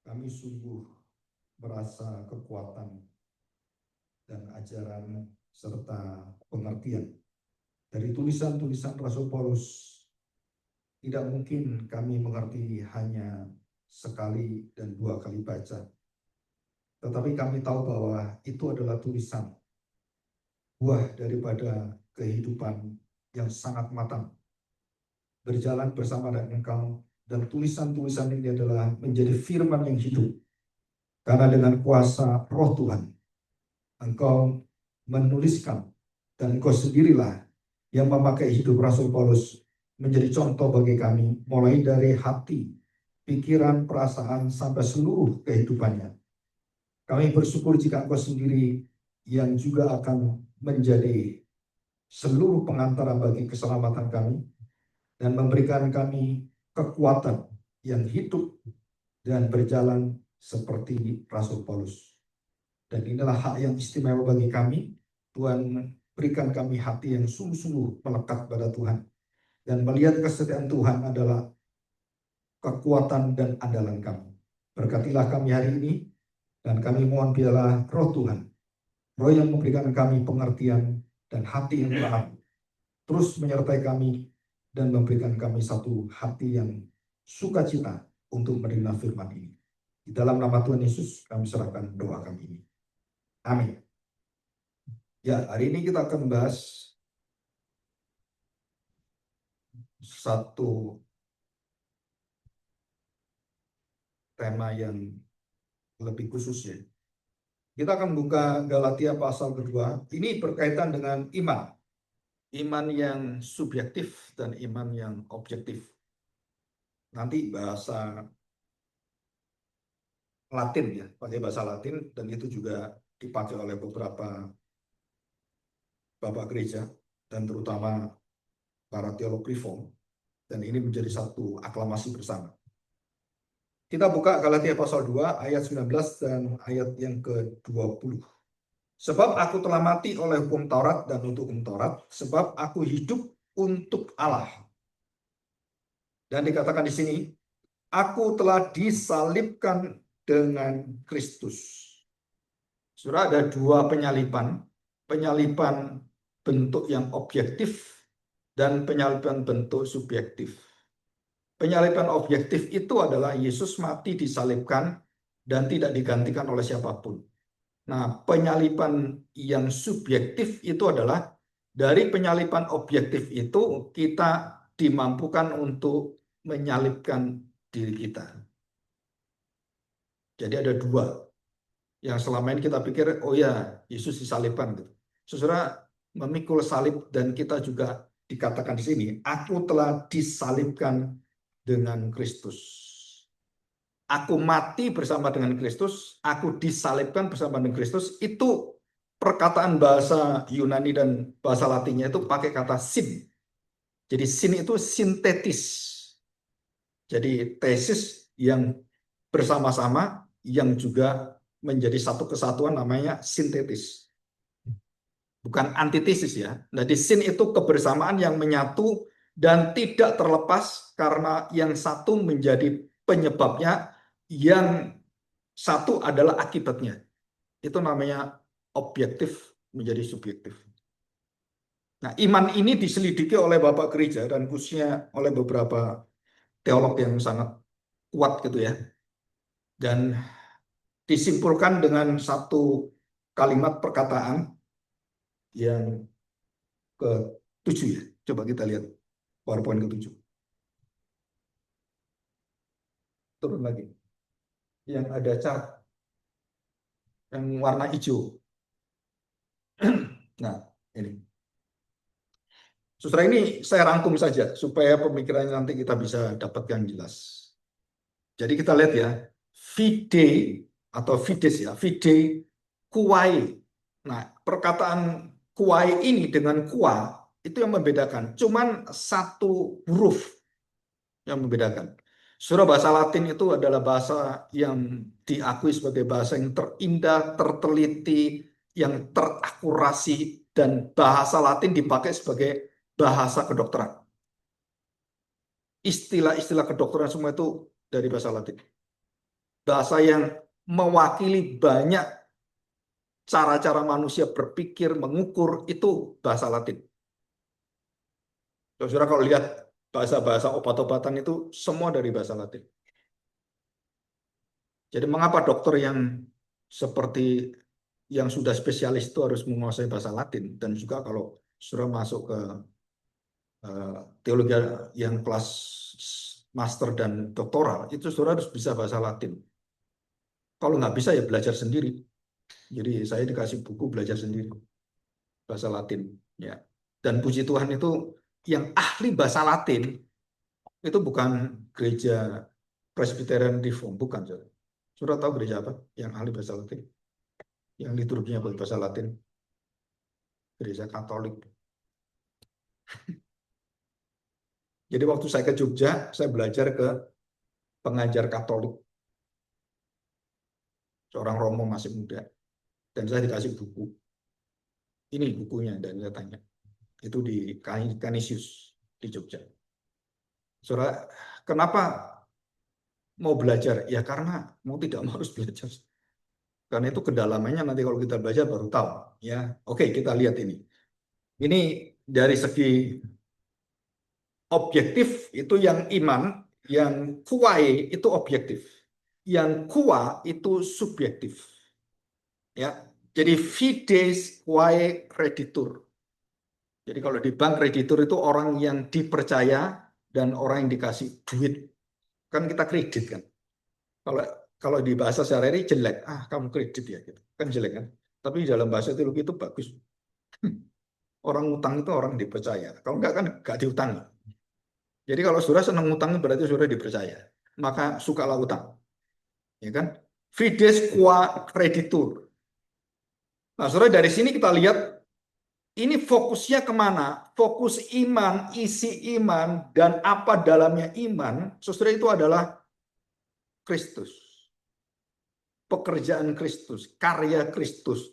Kami sungguh merasa kekuatan dan ajaran serta pengertian dari tulisan-tulisan Rasul Paulus. Tidak mungkin kami mengerti hanya sekali dan dua kali baca. Tetapi kami tahu bahwa itu adalah tulisan, buah daripada kehidupan yang sangat matang, berjalan bersama dengan Engkau, dan tulisan-tulisan ini adalah menjadi firman yang hidup. Karena dengan kuasa Roh Tuhan, Engkau menuliskan, dan Engkau sendirilah yang memakai hidup Rasul Paulus menjadi contoh bagi kami, mulai dari hati, pikiran, perasaan, sampai seluruh kehidupannya. Kami bersyukur jika Engkau sendiri yang juga akan menjadi seluruh pengantara bagi keselamatan kami, dan memberikan kami kekuatan yang hidup dan berjalan seperti Rasul Paulus. Dan inilah hak yang istimewa bagi kami. Tuhan, berikan kami hati yang sungguh-sungguh melekat pada Tuhan, dan melihat kesetiaan Tuhan adalah kekuatan dan andalan kami. Berkatilah kami hari ini, dan kami mohon biarlah Roh Tuhan, Roh yang memberikan kami pengertian dan hati yang lengkap, terus menyertai kami dan memberikan kami satu hati yang sukacita untuk menerima firman ini. Di dalam nama Tuhan Yesus kami serahkan doa kami ini. Amin. Ya, hari ini kita akan bahas satu tema yang lebih khusus ya. Kita akan buka Galatia pasal kedua. Ini berkaitan dengan iman. Iman yang subjektif dan iman yang objektif. Nanti bahasa Latin ya, pakai bahasa Latin, dan itu juga dipakai oleh beberapa bapak gereja dan terutama para teolog reform, dan ini menjadi satu aklamasi bersama. Kita buka Galatia pasal 2 ayat 19 dan ayat yang ke-20. Sebab aku telah mati oleh hukum Taurat dan untuk hukum Taurat, sebab aku hidup untuk Allah. Dan dikatakan di sini, aku telah disalibkan dengan Kristus. Saudara, ada dua penyaliban. Penyaliban bentuk yang objektif dan penyaliban bentuk subjektif. Penyaliban objektif itu adalah Yesus mati disalibkan dan tidak digantikan oleh siapapun. Nah, penyaliban yang subjektif itu adalah dari penyaliban objektif itu kita dimampukan untuk menyalibkan diri kita. Jadi ada dua. Yang selama ini kita pikir, oh ya, Yesus disalibkan. Saudara, memikul salib, dan kita juga dikatakan di sini, aku telah disalibkan dengan Kristus. Aku mati bersama dengan Kristus, aku disalibkan bersama dengan Kristus. Itu perkataan bahasa Yunani dan bahasa Latinnya itu pakai kata sin. Jadi sin itu sintetis. Jadi tesis yang bersama-sama yang juga menjadi satu kesatuan namanya sintetis. Bukan antitesis ya. Jadi sin itu kebersamaan yang menyatu dan tidak terlepas karena yang satu menjadi penyebabnya, yang satu adalah akibatnya. Itu namanya objektif menjadi subjektif. Nah, iman ini diselidiki oleh Bapak Gereja dan khususnya oleh beberapa teolog yang sangat kuat gitu ya. Dan disimpulkan dengan satu kalimat perkataan yang ke-7 ya. Coba kita lihat PowerPoint ke-7. Turun lagi. Yang ada cat yang warna hijau. Nah, ini. Saudara, ini saya rangkum saja supaya pemikirannya nanti kita bisa dapatkan jelas. Jadi kita lihat ya, fide atau fides ya, fide kuai. Nah, perkataan kuai ini dengan kuah itu yang membedakan. Cuman satu huruf yang membedakan. Surah bahasa Latin itu adalah bahasa yang diakui sebagai bahasa yang terindah, terteliti, yang terakurasi, dan bahasa Latin dipakai sebagai bahasa kedokteran. Istilah-istilah kedokteran semua itu dari bahasa Latin. bahasa yang mewakili banyak cara-cara manusia berpikir, mengukur, itu bahasa Latin. Saudara kalau lihat bahasa-bahasa obat-obatan itu semua dari bahasa Latin. Jadi mengapa dokter yang seperti yang sudah spesialis itu harus menguasai bahasa Latin? Dan juga kalau sudah masuk ke teologi yang kelas master dan doktoral, itu sudah harus bisa bahasa Latin. Kalau nggak bisa ya belajar sendiri. Jadi saya dikasih buku belajar sendiri bahasa Latin. Ya. Dan puji Tuhan itu yang ahli bahasa Latin itu bukan gereja Presbyterian Reform, bukan. Sudah tahu gereja apa yang ahli bahasa Latin? Yang liturginya bahasa Latin? Gereja Katolik. Jadi waktu saya ke Jogja, saya belajar ke pengajar Katolik. Seorang Romo masih muda. Dan saya dikasih buku. Ini bukunya, dan saya tanya. Itu di Canisius, di Jogja. Saudara, kenapa mau belajar? Ya karena mau tidak mau harus belajar. Karena itu kedalamannya nanti kalau kita belajar baru tahu. Ya, oke, kita lihat ini. Ini dari segi objektif itu yang iman, yang kuai itu objektif, yang kua itu subjektif. Ya, jadi fides quae creditur. Jadi kalau di bank kreditur itu orang yang dipercaya dan orang yang dikasih duit. Kan kita kredit kan. Kalau kalau di bahasa sehari-hari jelek, kamu kredit ya gitu. Kan jelek kan. Tapi di dalam bahasa teologi itu bagus. Orang utang itu orang dipercaya. Kalau enggak kan enggak diutangi. Jadi kalau saudara senang utang berarti saudara dipercaya. Maka sukalah utang. Ya kan? Fides qua creditur. Nah, saudara dari sini kita lihat ini fokusnya kemana? Fokus iman, isi iman, dan apa dalamnya iman, saudara itu adalah Kristus. Pekerjaan Kristus, karya Kristus.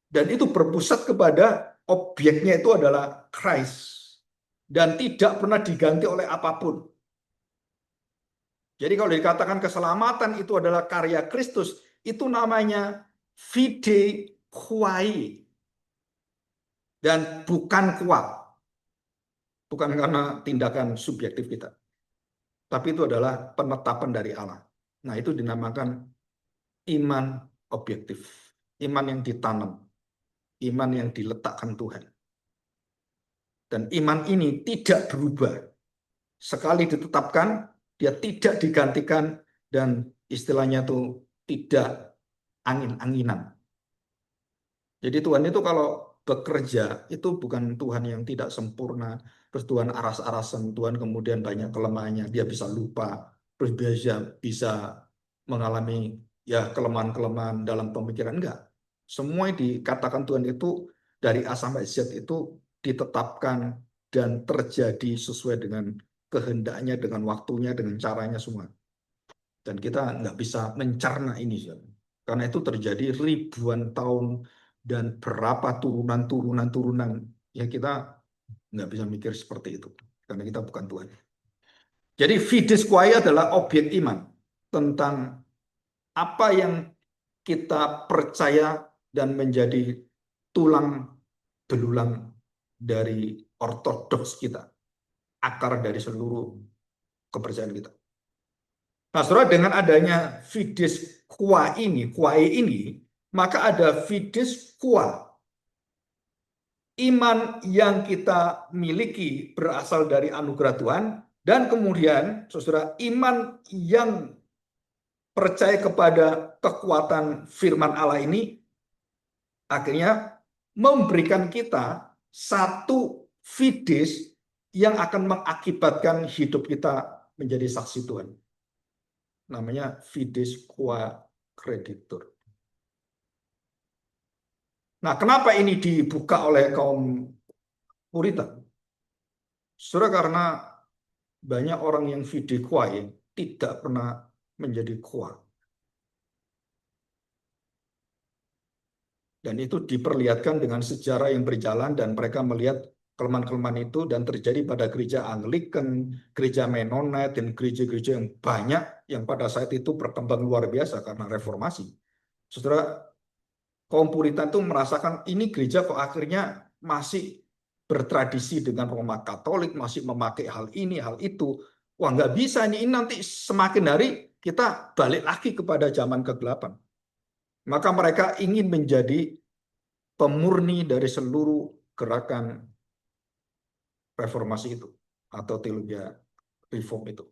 Dan itu berpusat kepada objeknya itu adalah Christ. Dan tidak pernah diganti oleh apapun. Jadi kalau dikatakan keselamatan itu adalah karya Kristus, itu namanya fide quae. Dan bukan kuat. Bukan karena tindakan subjektif kita. Tapi itu adalah penetapan dari Allah. Nah, itu dinamakan iman objektif. Iman yang ditanam. Iman yang diletakkan Tuhan. Dan iman ini tidak berubah. Sekali ditetapkan, dia tidak digantikan, dan istilahnya itu tidak angin-anginan. Jadi Tuhan itu kalau bekerja, itu bukan Tuhan yang tidak sempurna, terus Tuhan aras-arasan, Tuhan kemudian banyak kelemahannya, dia bisa lupa, terus bisa mengalami ya kelemahan-kelemahan dalam pemikiran, enggak. Semua yang dikatakan Tuhan itu dari A sampai Z itu ditetapkan dan terjadi sesuai dengan kehendaknya, dengan waktunya, dengan caranya semua. Dan kita nggak bisa mencerna ini. Karena itu terjadi ribuan tahun dan berapa turunan-turunan ya kita nggak bisa mikir seperti itu karena kita bukan Tuhan. Jadi fides quae adalah objek iman tentang apa yang kita percaya dan menjadi tulang belulang dari ortodoks kita, akar dari seluruh kepercayaan kita. Nah, saudara, dengan adanya fides quae ini, maka ada fides qua. Iman yang kita miliki berasal dari anugerah Tuhan, dan kemudian, saudara, iman yang percaya kepada kekuatan firman Allah ini akhirnya memberikan kita satu fides yang akan mengakibatkan hidup kita menjadi saksi Tuhan. Namanya fides qua creditur. Nah, kenapa ini dibuka oleh kaum Puritan? Saudara, karena banyak orang yang fide quae tidak pernah menjadi qua. Dan itu diperlihatkan dengan sejarah yang berjalan dan mereka melihat kelemahan-kelemahan itu dan terjadi pada gereja Anglikan, gereja Mennonite, dan gereja-gereja yang banyak yang pada saat itu berkembang luar biasa karena reformasi. Saudara, kaum Puritan itu merasakan ini gereja kok akhirnya masih bertradisi dengan Roma Katolik, masih memakai hal ini, hal itu. Wah, nggak bisa ini nanti semakin hari kita balik lagi kepada zaman kegelapan. Maka mereka ingin menjadi pemurni dari seluruh gerakan reformasi itu atau teologi reform itu.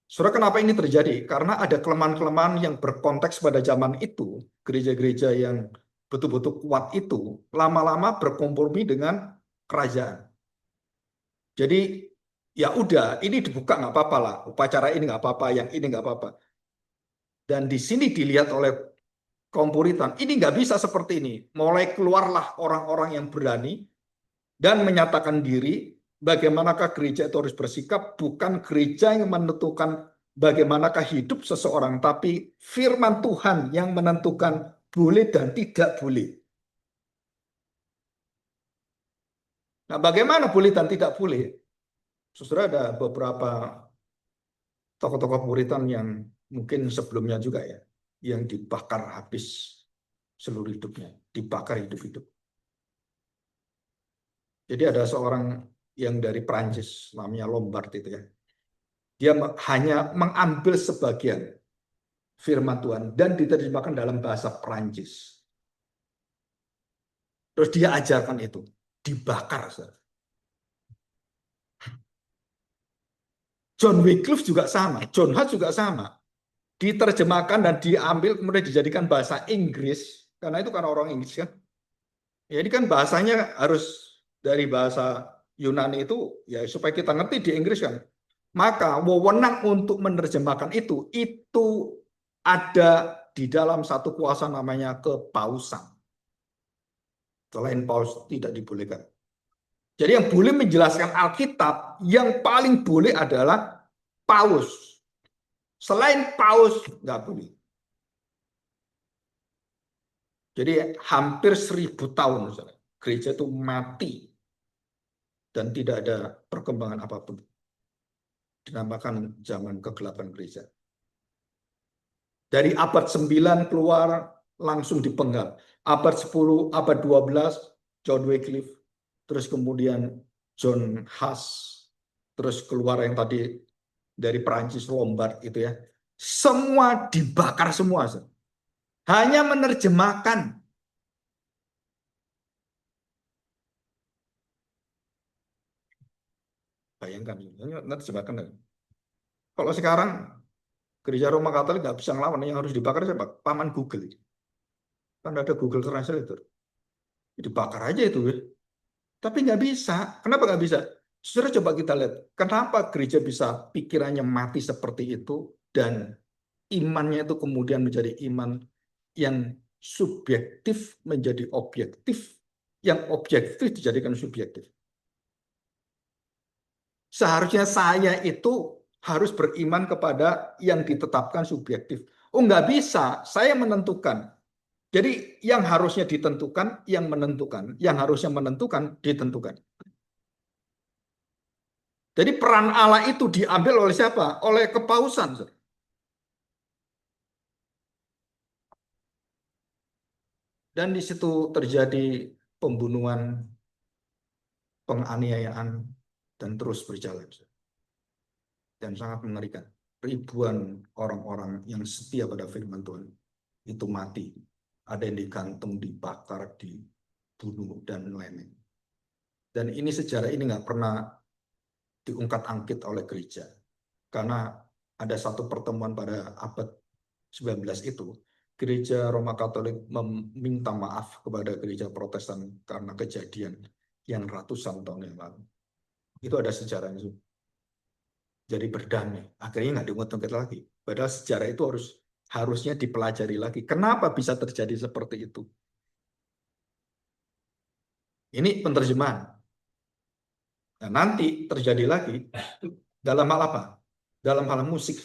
Saudara, kenapa ini terjadi? Karena ada kelemahan-kelemahan yang berkonteks pada zaman itu, gereja-gereja yang betul-betul kuat itu lama-lama berkompromi dengan kerajaan. Jadi ya udah, ini dibuka nggak apa-apa lah, upacara ini nggak apa-apa, yang ini nggak apa-apa. Dan di sini dilihat oleh kaum Puritan, ini nggak bisa seperti ini. Mulai keluarlah orang-orang yang berani dan menyatakan diri bagaimanakah gereja itu harus bersikap, bukan gereja yang menentukan bagaimanakah hidup seseorang, tapi firman Tuhan yang menentukan boleh dan tidak boleh. Nah, bagaimana boleh dan tidak boleh? Saudara, ada beberapa tokoh-tokoh Puritan yang mungkin sebelumnya juga ya, yang dibakar habis seluruh hidupnya, dibakar hidup-hidup. Jadi ada seorang yang dari Prancis, namanya Lombard itu ya. Dia hanya mengambil sebagian firman Tuhan dan diterjemahkan dalam bahasa Prancis. Terus dia ajarkan itu, dibakar. John Wycliffe juga sama, John Huss juga sama. Diterjemahkan dan diambil kemudian dijadikan bahasa Inggris, karena itu karena orang Inggris kan. Ya ini kan bahasanya harus dari bahasa Yunani itu ya supaya kita ngerti di Inggris kan. Maka wewenang untuk menerjemahkan itu ada di dalam satu kuasa namanya kepausan. Selain paus tidak dibolehkan. Jadi yang boleh menjelaskan Alkitab yang paling boleh adalah paus. Selain paus nggak boleh. Jadi hampir 1000 tahun gereja itu mati dan tidak ada perkembangan apapun. Dinamakan zaman kegelapan gereja. Dari abad 9 keluar langsung dipenggal. Abad 10, abad 12 John Wycliffe, terus kemudian John Huss, terus keluar yang tadi dari Perancis Lombard itu ya. Semua dibakar semua. Hanya menerjemahkan. Bayangkan, menerjemahkan. Kalau sekarang gereja Roma Katolik nggak bisa ngelawan, yang harus dibakar siapa? Paman Google. Kan ada Google Translator. Dibakar aja itu ya. Tapi nggak bisa. Kenapa nggak bisa? Saudara coba kita lihat, kenapa gereja bisa pikirannya mati seperti itu dan imannya itu kemudian menjadi iman yang subjektif menjadi objektif, yang objektif dijadikan subjektif. Seharusnya saya itu harus beriman kepada yang ditetapkan subjektif. Oh, nggak bisa, saya menentukan. Jadi yang harusnya ditentukan, yang menentukan. Yang harusnya menentukan, ditentukan. Jadi peran Allah itu diambil oleh siapa? Oleh kepausan. Dan di situ terjadi pembunuhan, penganiayaan, dan terus berjalan. Dan sangat mengerikan. Ribuan orang-orang yang setia pada firman Tuhan itu mati. Ada yang digantung, dibakar, dibunuh, dan lain-lain. Dan ini sejarah ini nggak pernah diungkat-angkit oleh gereja. Karena ada satu pertemuan pada abad 19 itu, gereja Roma Katolik meminta maaf kepada gereja Protestan karena kejadian yang ratusan tahun yang lalu. Itu ada sejarahnya. Jadi berdamai. Akhirnya nggak diungkit-ungkit lagi. Padahal sejarah itu harusnya dipelajari lagi. Kenapa bisa terjadi seperti itu? Ini penerjemahan. Nah, nanti terjadi lagi dalam hal apa? Dalam hal musik.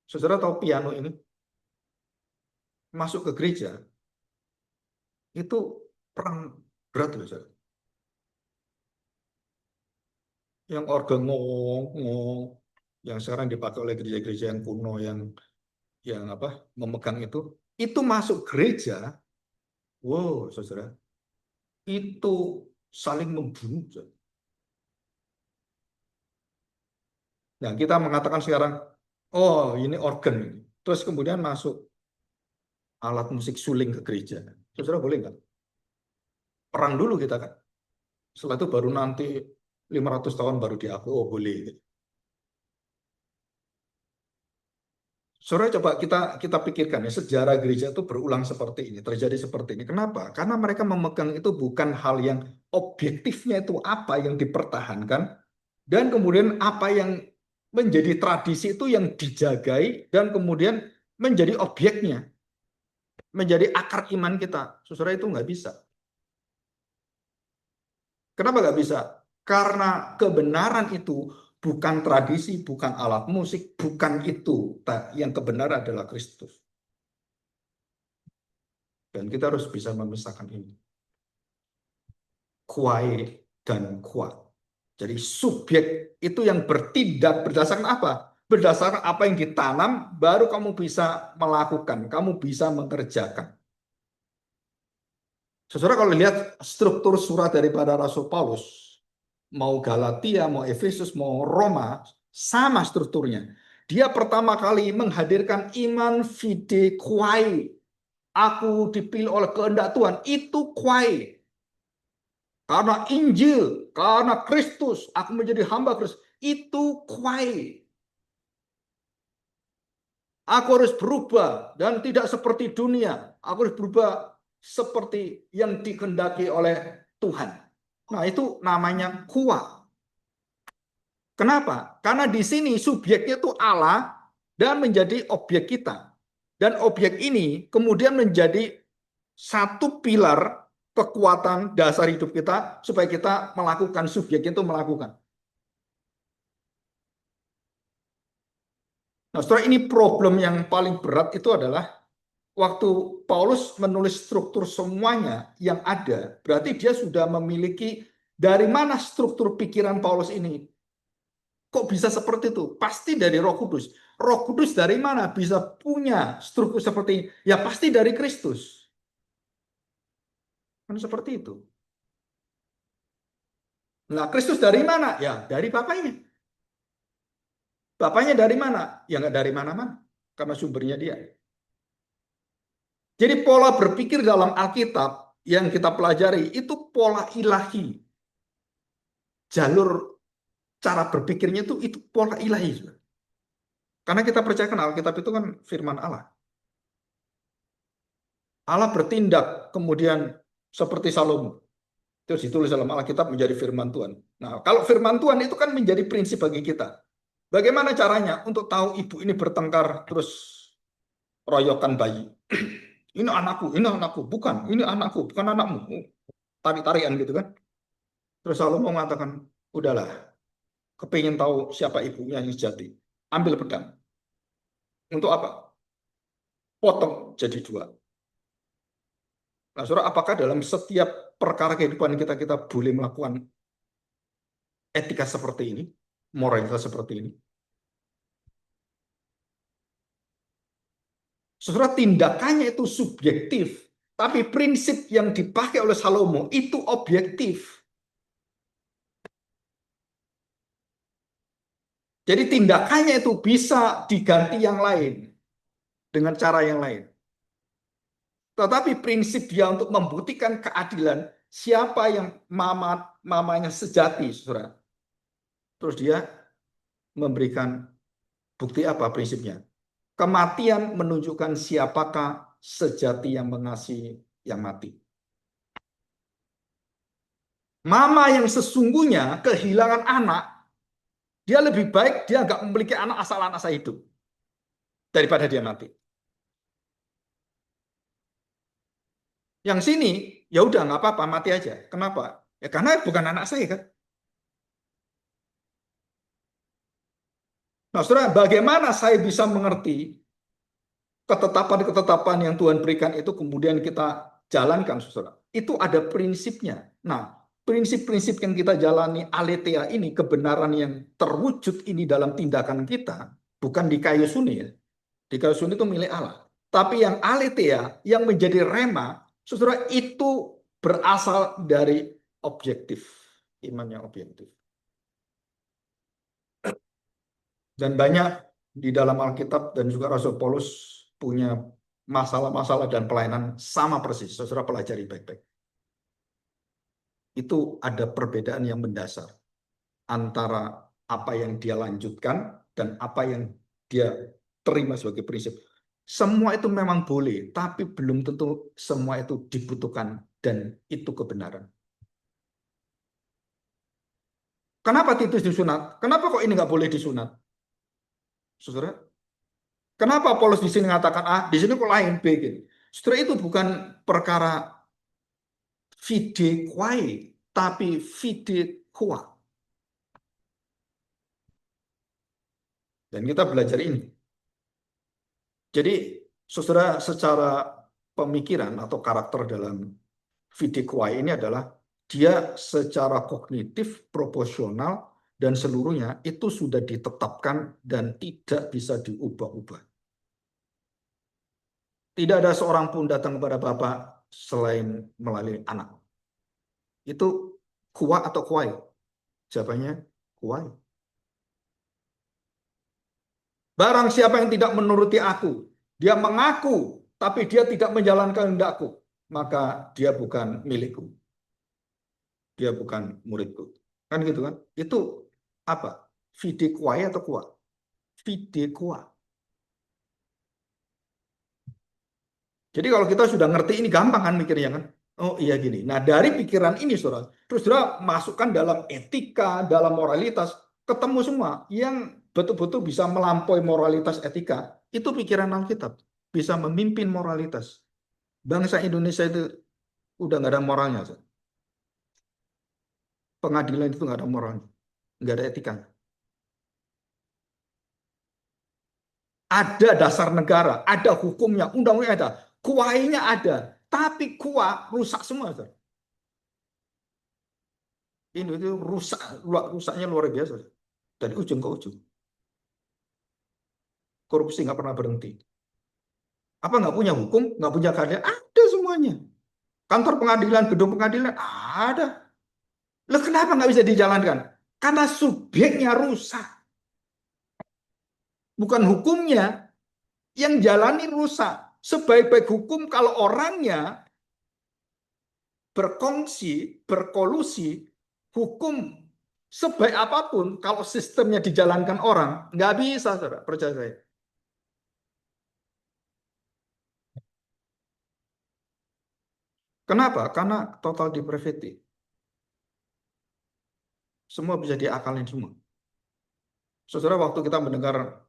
Saudara tahu piano ini? Masuk ke gereja, itu Perang berat loh, saudara. Yang organ ngong, yang sekarang dipakai oleh gereja-gereja yang kuno, yang apa, memegang itu masuk gereja, wow, saudara, itu saling membunuh. Saudara. Nah, kita mengatakan sekarang, oh ini organ, terus kemudian masuk alat musik suling ke gereja. Saudara boleh nggak? Perang dulu kita kan. Setelah itu baru nanti 500 tahun baru diakui, oh boleh. Saudara coba kita pikirkan ya, sejarah gereja itu berulang seperti ini, terjadi seperti ini. Kenapa? Karena mereka memegang itu bukan hal yang objektifnya itu apa yang dipertahankan, dan kemudian apa yang menjadi tradisi itu yang dijagai, dan kemudian menjadi objeknya, menjadi akar iman kita. Saudara itu nggak bisa. Kenapa nggak bisa? Karena kebenaran itu bukan tradisi, bukan alat musik, bukan itu. Yang kebenaran adalah Kristus. Dan kita harus bisa memisahkan ini. Kuai dan kuat. Jadi subjek itu yang bertindak berdasarkan apa? Berdasarkan apa yang ditanam, baru kamu bisa melakukan, kamu bisa mengerjakan. Saudara kalau lihat struktur surat daripada Rasul Paulus, mau Galatia, mau Efesus, mau Roma, sama strukturnya. Dia pertama kali menghadirkan iman fide quae. Aku dipilih oleh kehendak Tuhan, itu quae. Karena Injil, karena Kristus, aku menjadi hamba Kristus. Itu quae. Aku harus berubah dan tidak seperti dunia. Aku harus berubah seperti yang dikehendaki oleh Tuhan. Nah, itu namanya kuat. Kenapa? Karena di sini subjeknya itu Allah dan menjadi objek kita. Dan objek ini kemudian menjadi satu pilar kekuatan dasar hidup kita supaya kita melakukan, subjeknya itu melakukan. Nah, setelah ini problem yang paling berat itu adalah waktu Paulus menulis struktur semuanya yang ada, berarti dia sudah memiliki dari mana struktur pikiran Paulus ini. Kok bisa seperti itu? Pasti dari Roh Kudus. Roh Kudus dari mana bisa punya struktur seperti ini? Ya pasti dari Kristus. Kan seperti itu. Nah, Kristus dari mana? Ya, dari Bapaknya. Bapaknya dari mana? Ya nggak dari mana-mana. Karena sumbernya dia. Jadi pola berpikir dalam Alkitab yang kita pelajari itu pola ilahi. Jalur cara berpikirnya itu pola ilahi. Karena kita percayakan Alkitab itu kan firman Allah. Allah bertindak kemudian seperti Salomo. Terus ditulis dalam Alkitab menjadi firman Tuhan. Nah, kalau firman Tuhan itu kan menjadi prinsip bagi kita. Bagaimana caranya untuk tahu ibu ini bertengkar terus royokan bayi? Ini anakku, bukan, ini anakku, bukan anakmu. Tarik-tarikan gitu kan. Terus Salomo mengatakan, udahlah, kepingin tahu siapa ibunya yang sejati. Ambil pedang. Untuk apa? Potong jadi dua. Nah, saudara, apakah dalam setiap perkara kehidupan kita boleh melakukan etika seperti ini, moralitas seperti ini? Saudara, tindakannya itu subjektif, tapi prinsip yang dipakai oleh Salomo itu objektif. Jadi tindakannya itu bisa diganti yang lain dengan cara yang lain. Tetapi prinsip dia untuk membuktikan keadilan, siapa yang mamanya sejati, saudara. Terus dia memberikan bukti apa prinsipnya? Kematian menunjukkan siapakah sejati yang mengasihi yang mati. Mama yang sesungguhnya kehilangan anak, dia lebih baik dia nggak memiliki anak asal anak saya hidup daripada dia mati. Yang sini ya udah nggak apa-apa mati aja. Kenapa? Ya karena bukan anak saya kan. Nah, saudara, bagaimana saya bisa mengerti ketetapan-ketetapan yang Tuhan berikan itu kemudian kita jalankan, saudara. Itu ada prinsipnya. Nah, prinsip-prinsip yang kita jalani aletheia ini, kebenaran yang terwujud ini dalam tindakan kita, bukan di kayu suni ya. Di kayu suni itu milik Allah. Tapi yang aletheia, yang menjadi rema, saudara, itu berasal dari objektif. Iman yang objektif. Dan banyak di dalam Alkitab dan juga Rasul Paulus punya masalah-masalah dan pelayanan sama persis. Saudara pelajari baik-baik. Itu ada perbedaan yang mendasar antara apa yang dia lanjutkan dan apa yang dia terima sebagai prinsip. Semua itu memang boleh, tapi belum tentu semua itu dibutuhkan dan itu kebenaran. Kenapa Titus disunat? Kenapa kok ini nggak boleh disunat? Saudara, kenapa Paulus di sini mengatakan A, di sini kok lain B gitu. Saudara, itu bukan perkara fide quae, tapi fide qua. Dan kita belajar ini. Jadi, saudara, secara pemikiran atau karakter dalam fide quae ini adalah dia secara kognitif, proporsional, dan seluruhnya itu sudah ditetapkan dan tidak bisa diubah-ubah. Tidak ada seorang pun datang kepada Bapa selain melalui anak. Itu kuat atau kuai? Jawabannya kuai. Barang siapa yang tidak menuruti aku, dia mengaku, tapi dia tidak menjalankan kehendakku, maka dia bukan milikku. Dia bukan muridku. Kan gitu kan? Itu apa? Fide kuai atau kuat? Fide kuat. Jadi kalau kita sudah ngerti ini gampang kan mikirnya kan? Oh iya gini. Nah dari pikiran ini saudara, terus saudara masukkan dalam etika, dalam moralitas, ketemu semua yang betul-betul bisa melampaui moralitas etika. Itu pikiran Alkitab, bisa memimpin moralitas. Bangsa Indonesia itu udah nggak ada moralnya. Saudara. Pengadilan itu nggak ada moralnya, nggak ada etika. Ada dasar negara, ada hukumnya, undang-undang ada, kuainya ada, tapi kuah rusak semua. Saudara. Ini itu rusaknya luar biasa dari ujung ke ujung. Korupsi nggak pernah berhenti. Apa nggak punya hukum, nggak punya keadilan? Ada semuanya. Kantor pengadilan, gedung pengadilan ada. Loh, kenapa nggak bisa dijalankan? Karena subjeknya rusak. Bukan hukumnya, yang jalani rusak. Sebaik-baik hukum kalau orangnya berkongsi, berkolusi, hukum sebaik apapun, kalau sistemnya dijalankan orang, nggak bisa, saudara, percaya saya. Kenapa? Karena total depravity. Semua bisa diakalin semua. Saudara, waktu kita mendengar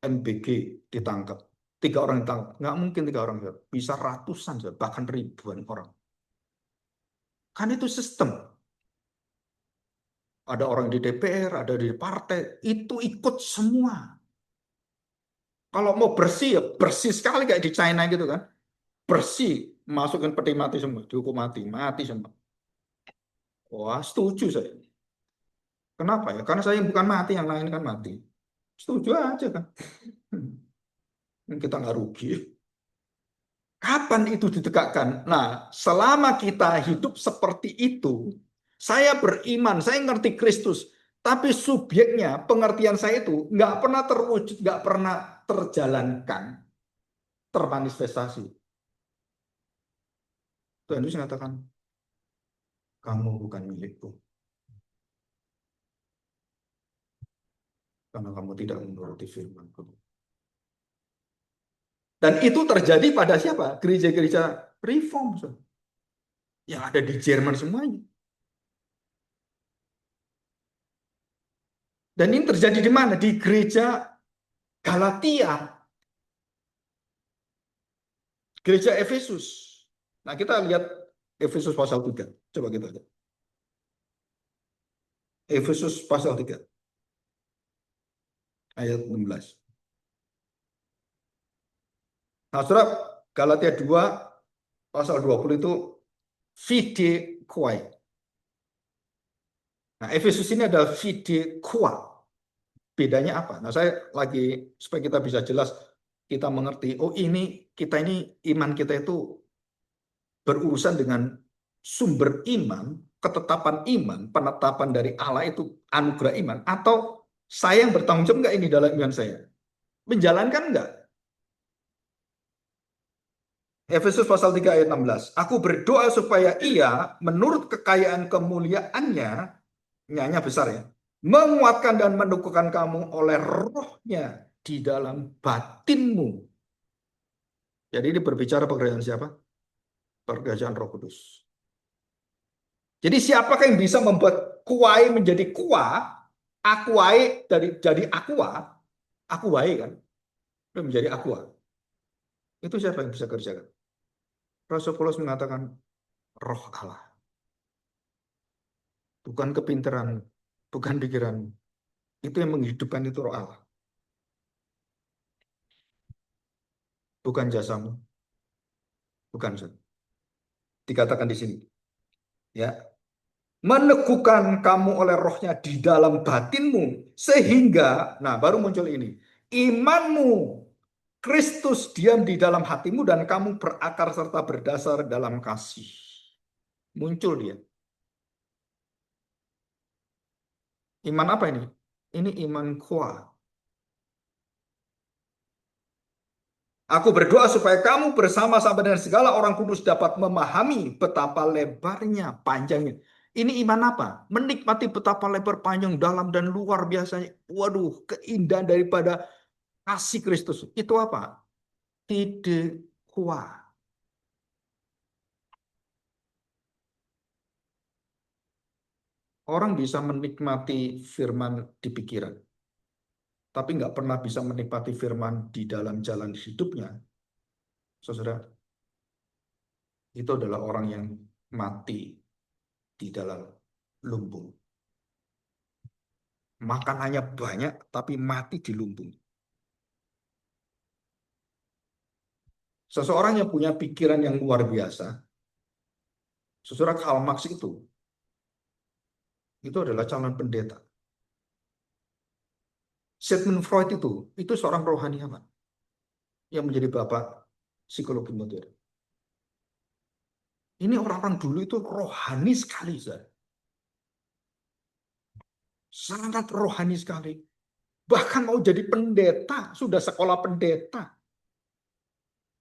MBG ditangkap, 3 orang ditangkap, nggak mungkin 3 orang, bisa ratusan, bahkan ribuan orang. Kan itu sistem. Ada orang di DPR, ada di partai, itu ikut semua. Kalau mau bersih, ya bersih sekali kayak di China gitu kan. Bersih, masukin peti mati semua, dihukum mati, mati semua. Wah, setuju saya. Kenapa ya? Karena saya bukan mati, yang lain kan mati. Setuju aja kan. Kita nggak rugi. Kapan itu ditegakkan? Nah, selama kita hidup seperti itu, saya beriman, saya ngerti Kristus, tapi subjeknya, pengertian saya itu nggak pernah terwujud, nggak pernah terjalankan, termanifestasi. Tuhan Yesus mengatakan, kamu bukan milikku, karena kamu tidak menuruti firman-Ku. Dan itu terjadi pada siapa? Gereja-gereja reform yang ada di Jerman semuanya. Dan ini terjadi di mana? Di gereja Galatia, gereja Efesus. Nah, kita lihat Efesus pasal 3. Coba kita lihat. Efesus pasal 3. Ayat 16. Nah, saudara, Galatia 2 Pasal 20 itu fide quae. Nah, Efesus ini adalah fide qua. Bedanya apa? Nah, saya lagi supaya kita bisa jelas, kita mengerti, oh ini iman kita itu berurusan dengan sumber iman, ketetapan iman, penetapan dari Allah itu anugerah iman, atau saya yang bertanggung jawab enggak ini dalam iman saya? Menjalankan enggak? Efesus pasal 3 ayat 16. Aku berdoa supaya ia menurut kekayaan kemuliaannya, nyanya besar ya, menguatkan dan meneguhkan kamu oleh rohnya di dalam batinmu. Jadi ini berbicara pekerjaan siapa? Pekerjaan Roh Kudus. Jadi siapakah yang bisa membuat kuai menjadi kuah, akuai jadi aqua, akuai kan, menjadi aqua. Itu siapa yang bisa kerjakan? Rasul Paulus mengatakan roh Allah. Bukan kepintaran, bukan pikiran. Itu yang menghidupkan itu roh Allah. Bukan jasamu. Bukan. Dikatakan di sini. Ya, meneguhkan kamu oleh rohnya di dalam batinmu. Sehingga, nah baru muncul ini. Imanmu Kristus diam di dalam hatimu dan kamu berakar serta berdasar dalam kasih. Muncul dia. Iman apa ini? Ini iman kuat. Aku berdoa supaya kamu bersama-sama dengan segala orang kudus dapat memahami betapa lebarnya, panjangnya. Ini iman apa? Menikmati betapa lebar, panjang, dalam, dan luar biasanya. Waduh, keindahan daripada kasih Kristus. Itu apa? Tidak kuat. Orang bisa menikmati firman di pikiran, tapi nggak pernah bisa menikmati firman di dalam jalan hidupnya. Saudara, itu adalah orang yang mati di dalam lumbung. Makanannya banyak, tapi mati di lumbung. Seseorang yang punya pikiran yang luar biasa, seseorang Karl Marx itu adalah calon pendeta. Sigmund Freud itu seorang rohaniawan yang menjadi bapak psikologi modern. Ini orang-orang dulu itu rohani sekali, Zara. Sangat rohani sekali. Bahkan mau jadi pendeta, sudah sekolah pendeta,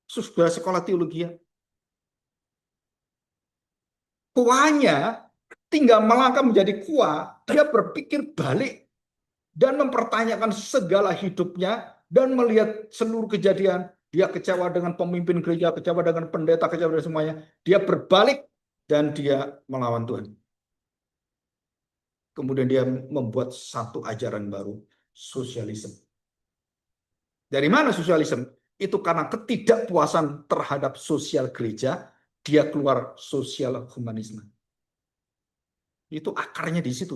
sudah sekolah teologi. Kuahnya tinggal melangkah menjadi kuah, dia berpikir balik dan mempertanyakan segala hidupnya dan melihat seluruh kejadian. Dia kecewa dengan pemimpin gereja, kecewa dengan pendeta, kecewa dengan semuanya. Dia berbalik dan dia melawan Tuhan. Kemudian dia membuat satu ajaran baru, sosialisme. Dari mana sosialisme? Itu karena ketidakpuasan terhadap sosial gereja, dia keluar sosial humanisme. Itu akarnya di situ.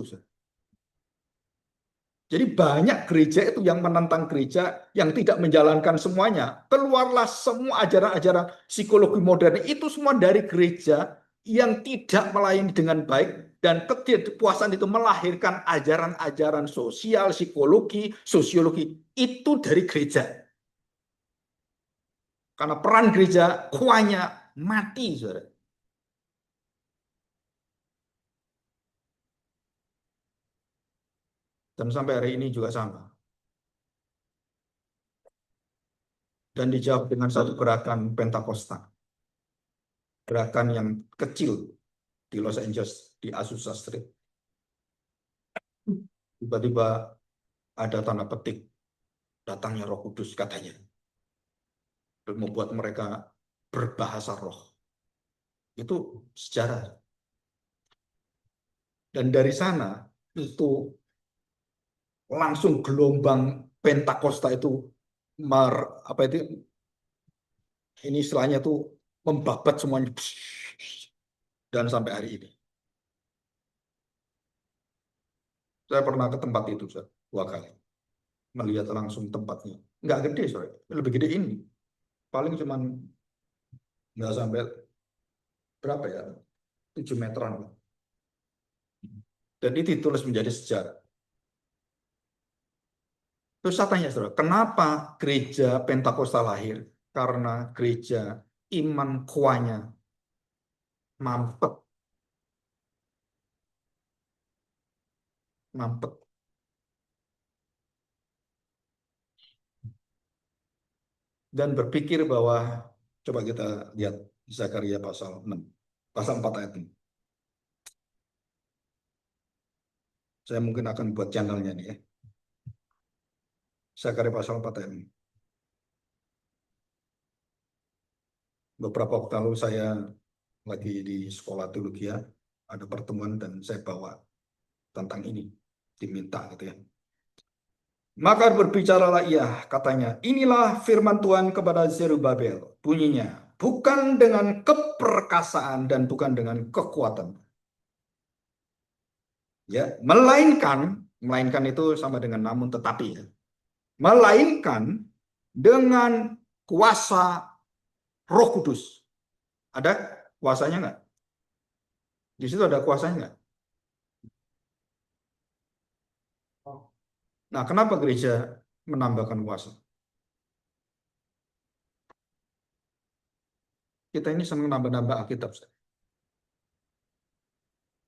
Jadi banyak gereja itu yang menentang gereja, yang tidak menjalankan semuanya. Keluarlah semua ajaran-ajaran psikologi modern itu semua dari gereja yang tidak melayani dengan baik, dan ketidakpuasan itu melahirkan ajaran-ajaran sosial, psikologi, sosiologi itu dari gereja. Karena peran gereja kuahnya mati, saudara. Dan sampai hari ini juga sama. Dan dijawab dengan satu gerakan Pentakosta. Gerakan yang kecil di Los Angeles, di Azusa Street. Tiba-tiba ada tanda petik, datangnya Roh Kudus katanya. Dan membuat mereka berbahasa roh. Itu sejarah. Dan dari sana, itu langsung gelombang Pentakosta itu apa itu ini istilahnya tuh membabat semuanya dan sampai hari ini saya pernah ke tempat itu 2 kali melihat langsung tempatnya, nggak gede, sorry, lebih gede ini paling cuman nggak sampai berapa ya? 7 meteran. Dan itu ditulis menjadi sejarah. Terus saya tanya, saudara, kenapa gereja Pentakosta lahir? Karena gereja iman kuahnya mampet. Mampet. Dan berpikir bahwa, coba kita lihat Zakaria pasal 6, pasal 4 ayat 6. Saya mungkin akan buat channelnya nih ya. Zakaria pasal 4 ayat 6. Beberapa waktu lalu saya lagi di sekolah teologi ya, ada pertemuan dan saya bawa tentang ini, diminta gitu ya. Maka berbicaralah ia, katanya, inilah firman Tuhan kepada Zerubabel, bunyinya, bukan dengan keperkasaan dan bukan dengan kekuatan. Ya, melainkan itu sama dengan namun tetapi ya. Melainkan dengan kuasa Roh Kudus. Ada kuasanya nggak? Di situ ada kuasanya nggak? Nah, kenapa gereja menambahkan kuasa? Kita ini senang nambah-nambah Alkitab.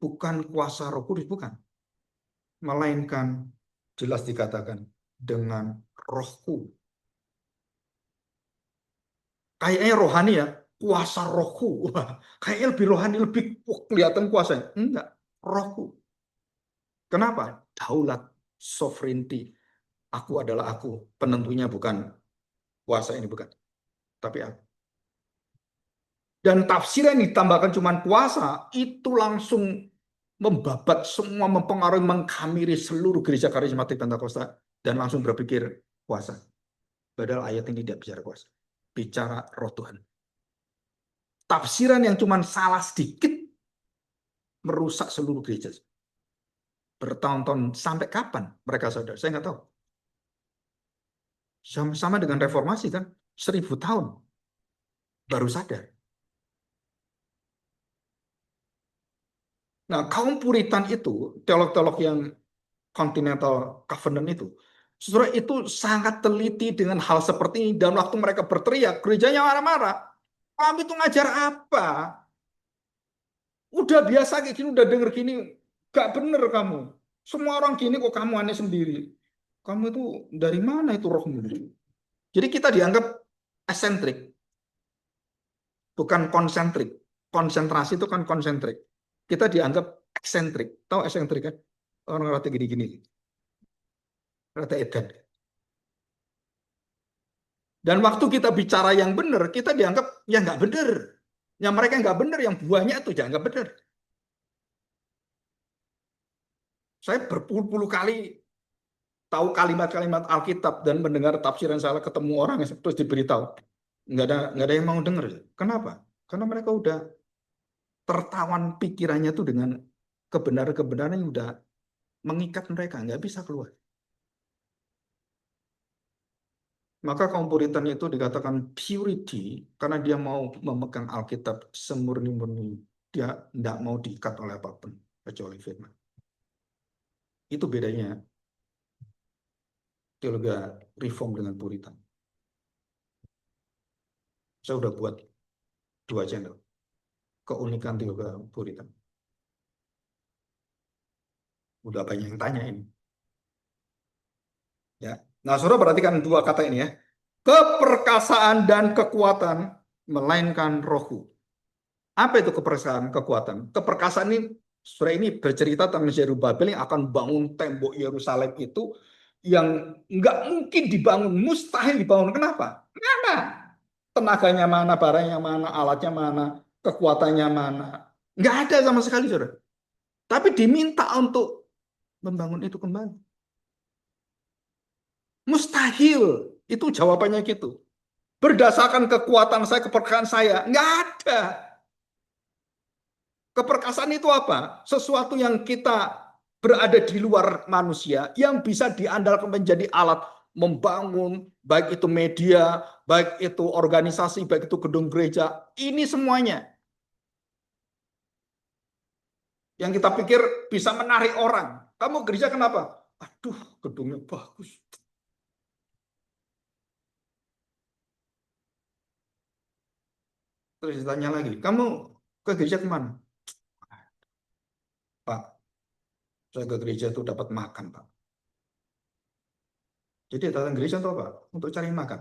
Bukan kuasa Roh Kudus, bukan. Melainkan jelas dikatakan dengan rohku. Kayaknya rohani ya, kuasa rohku. Wah, kayaknya lebih rohani, lebih kelihatan kuasanya. Enggak, rohku. Kenapa? Daulat, sovereignty. Aku adalah aku. Penentunya bukan kuasa ini, bukan. Tapi aku. Dan tafsiran yang ditambahkan cuma kuasa, itu langsung membabat semua, mempengaruhi, menghamiri seluruh gereja karismatik Pentakosta dan langsung berpikir kuasa. Padahal ayat ini tidak bicara kuasa. Bicara roh Tuhan. Tafsiran yang cuma salah sedikit merusak seluruh gereja. Bertahun-tahun, sampai kapan mereka sadar? Saya nggak tahu. Sama dengan reformasi kan, 1000 tahun baru sadar. Nah, kaum Puritan itu, teolog-teolog yang Continental Covenant itu, saudara itu sangat teliti dengan hal seperti ini. Dan waktu mereka berteriak, gerejanya marah-marah. Kamu itu ngajar apa? Udah biasa kayak gini, udah denger gini, gak bener kamu. Semua orang gini kok kamu aneh sendiri. Kamu itu dari mana itu rohmu? Jadi kita dianggap esentrik, bukan konsentrik. Konsentrasi itu kan konsentrik. Kita dianggap eksentrik. Tahu eksentrik kan? Orang rata gini-gini. Rata edan. Dan waktu kita bicara yang benar, kita dianggap yang nggak benar. Yang mereka nggak benar, yang buahnya itu dianggap benar. Saya berpuluh-puluh kali tahu kalimat-kalimat Alkitab dan mendengar tafsiran salah, ketemu orang yang terus diberitahu. Nggak ada yang mau dengar. Kenapa? Karena mereka udah tertawan pikirannya tuh dengan kebenaran-kebenaran yang udah mengikat mereka, nggak bisa keluar. Maka kaum Puritan itu dikatakan purity karena dia mau memegang Alkitab semurni-murni. Dia tidak mau diikat oleh apapun kecuali firman. Itu bedanya teologi reform dengan Puritan. Saya udah buat 2 channel. Keunikan teologi Puritan. Udah banyak yang tanya ini. Ya. Nah, saudara perhatikan 2 kata ini ya. Keperkasaan dan kekuatan melainkan rohku. Apa itu keperkasaan, kekuatan? Keperkasaan ini, saudara ini bercerita tentang Zerubabel yang akan bangun tembok Yerusalem itu yang nggak mungkin dibangun, mustahil dibangun. Kenapa? Karena tenaganya mana, barangnya mana, alatnya mana, kekuatannya mana. Nggak ada sama sekali, saudara. Tapi diminta untuk membangun itu kembali. Mustahil. Itu jawabannya gitu. Berdasarkan kekuatan saya, keperkasaan saya. Nggak ada. Keperkasaan itu apa? Sesuatu yang kita berada di luar manusia yang bisa diandalkan menjadi alat membangun, baik itu media, baik itu organisasi, baik itu gedung gereja. Ini semuanya. Yang kita pikir bisa menarik orang. Kamu gereja kenapa? Aduh, gedungnya bagus. Terus ditanya lagi, kamu ke gereja kemana? Pak, saya ke gereja itu dapat makan, Pak. Jadi datang gereja untuk apa? Untuk cari makan.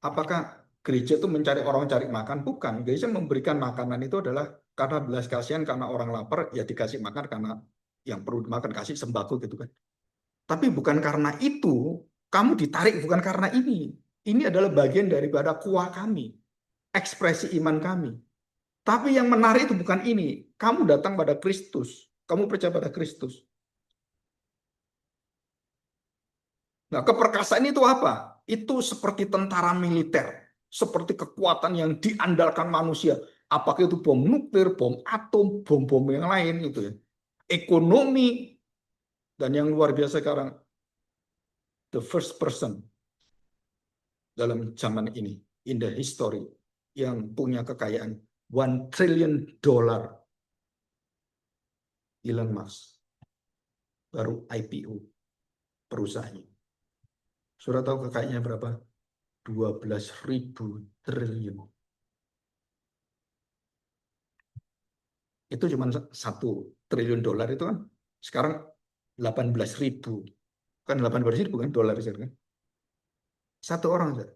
Apakah gereja itu mencari orang cari makan? Bukan. Gereja memberikan makanan itu adalah karena belas kasihan, karena orang lapar, ya dikasih makan karena yang perlu makan, kasih sembako gitu kan. Tapi bukan karena itu, kamu ditarik bukan karena ini. Ini adalah bagian daripada kuah kami, ekspresi iman kami. Tapi yang menarik itu bukan ini. Kamu datang pada Kristus. Kamu percaya pada Kristus. Nah, keperkasaan itu apa? Itu seperti tentara militer, seperti kekuatan yang diandalkan manusia. Apakah itu bom nuklir, bom atom, bom-bom yang lain gitu ya. Ekonomi, dan yang luar biasa sekarang, the first person dalam zaman ini, in the history, yang punya kekayaan $1 trillion, Elon Musk, baru IPO perusahaannya. Sudah tahu kekayaannya berapa? 12.000 triliun. Itu cuma $1 triliun itu kan sekarang 18.000. Kan 18.000 kan dolar sekarang kan. Satu orang saja.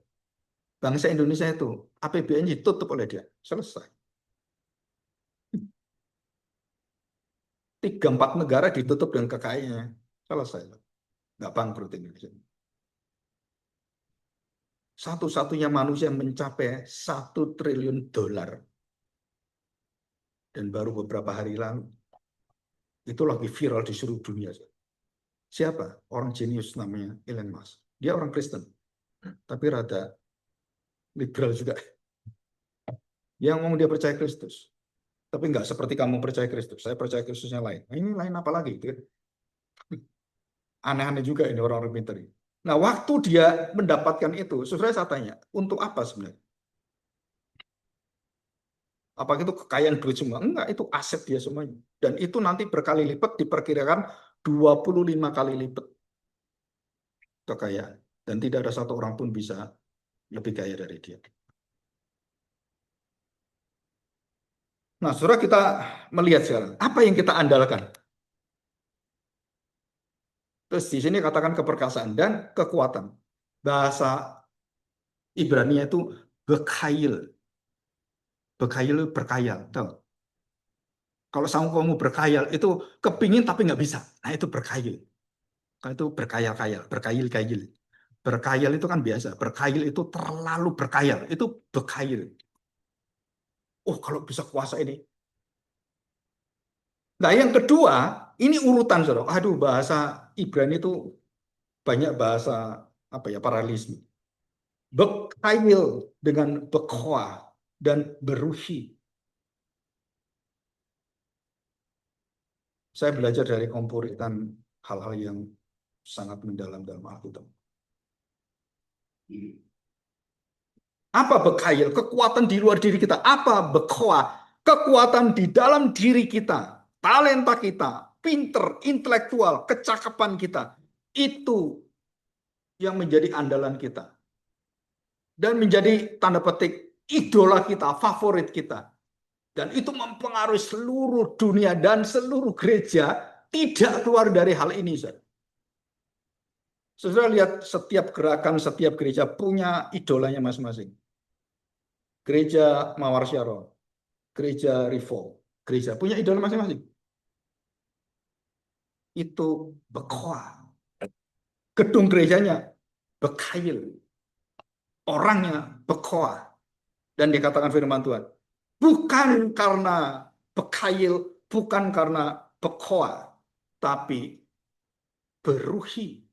Bangsa Indonesia itu APBN ditutup oleh dia. Selesai. 3-4 negara ditutup dengan kekayaannya. Selesai. Nggak bangkrut Indonesia. Satu-satunya manusia yang mencapai $1 triliun. Dan baru beberapa hari lalu, itu lagi viral di seluruh dunia. Siapa? Orang jenius namanya Elon Musk. Dia orang Kristen, tapi rada liberal juga. Yang ngomong dia percaya Kristus. Tapi nggak seperti kamu percaya Kristus. Saya percaya Kristusnya lain. Nah, ini lain apa lagi? Aneh-aneh juga ini orang-orang pintar. Nah, waktu dia mendapatkan itu, sebenarnya saya tanya, untuk apa sebenarnya? Apakah itu kekayaan duit semua? Enggak, itu aset dia semuanya. Dan itu nanti berkali lipat, diperkirakan 25 kali lipat kekayaan. Dan tidak ada satu orang pun bisa lebih kaya dari dia. Nah, saudara, kita melihat sekarang, apa yang kita andalkan? Terus di sini katakan keperkasaan dan kekuatan. Bahasa Ibrani itu bekail. Bekail itu berkayal. Tahu? Kalau sama kamu berkayal, itu kepingin tapi nggak bisa. Nah, itu berkayal. Kalau itu berkayal-kayal, berkayil-kayil. Berkayal itu kan biasa. Berkayil itu terlalu berkayal. Itu bekail. Oh, kalau bisa kuasa ini. Nah, yang kedua, ini urutan, saudara. Aduh, bahasa Ibrani itu banyak bahasa apa ya, paralelisme. Bekail dengan bekoa dan beruhi. Saya belajar dari kompuritan hal-hal yang sangat mendalam dalam Alkitab. Apa bekail? Kekuatan di luar diri kita. Apa bekoa? Kekuatan di dalam diri kita. Talenta kita, pinter, intelektual, kecakapan kita. Itu yang menjadi andalan kita. Dan menjadi tanda petik idola kita, favorit kita. Dan itu mempengaruhi seluruh dunia dan seluruh gereja tidak keluar dari hal ini. Saudara lihat setiap gerakan, setiap gereja punya idolanya masing-masing. Gereja Mawar Syaro, gereja Reform, gereja punya idola masing-masing. Itu bekoa. Gedung gerejanya bekail. Orangnya bekoa. Dan dikatakan firman Tuhan, bukan karena bekail, bukan karena bekoa, tapi beruhi.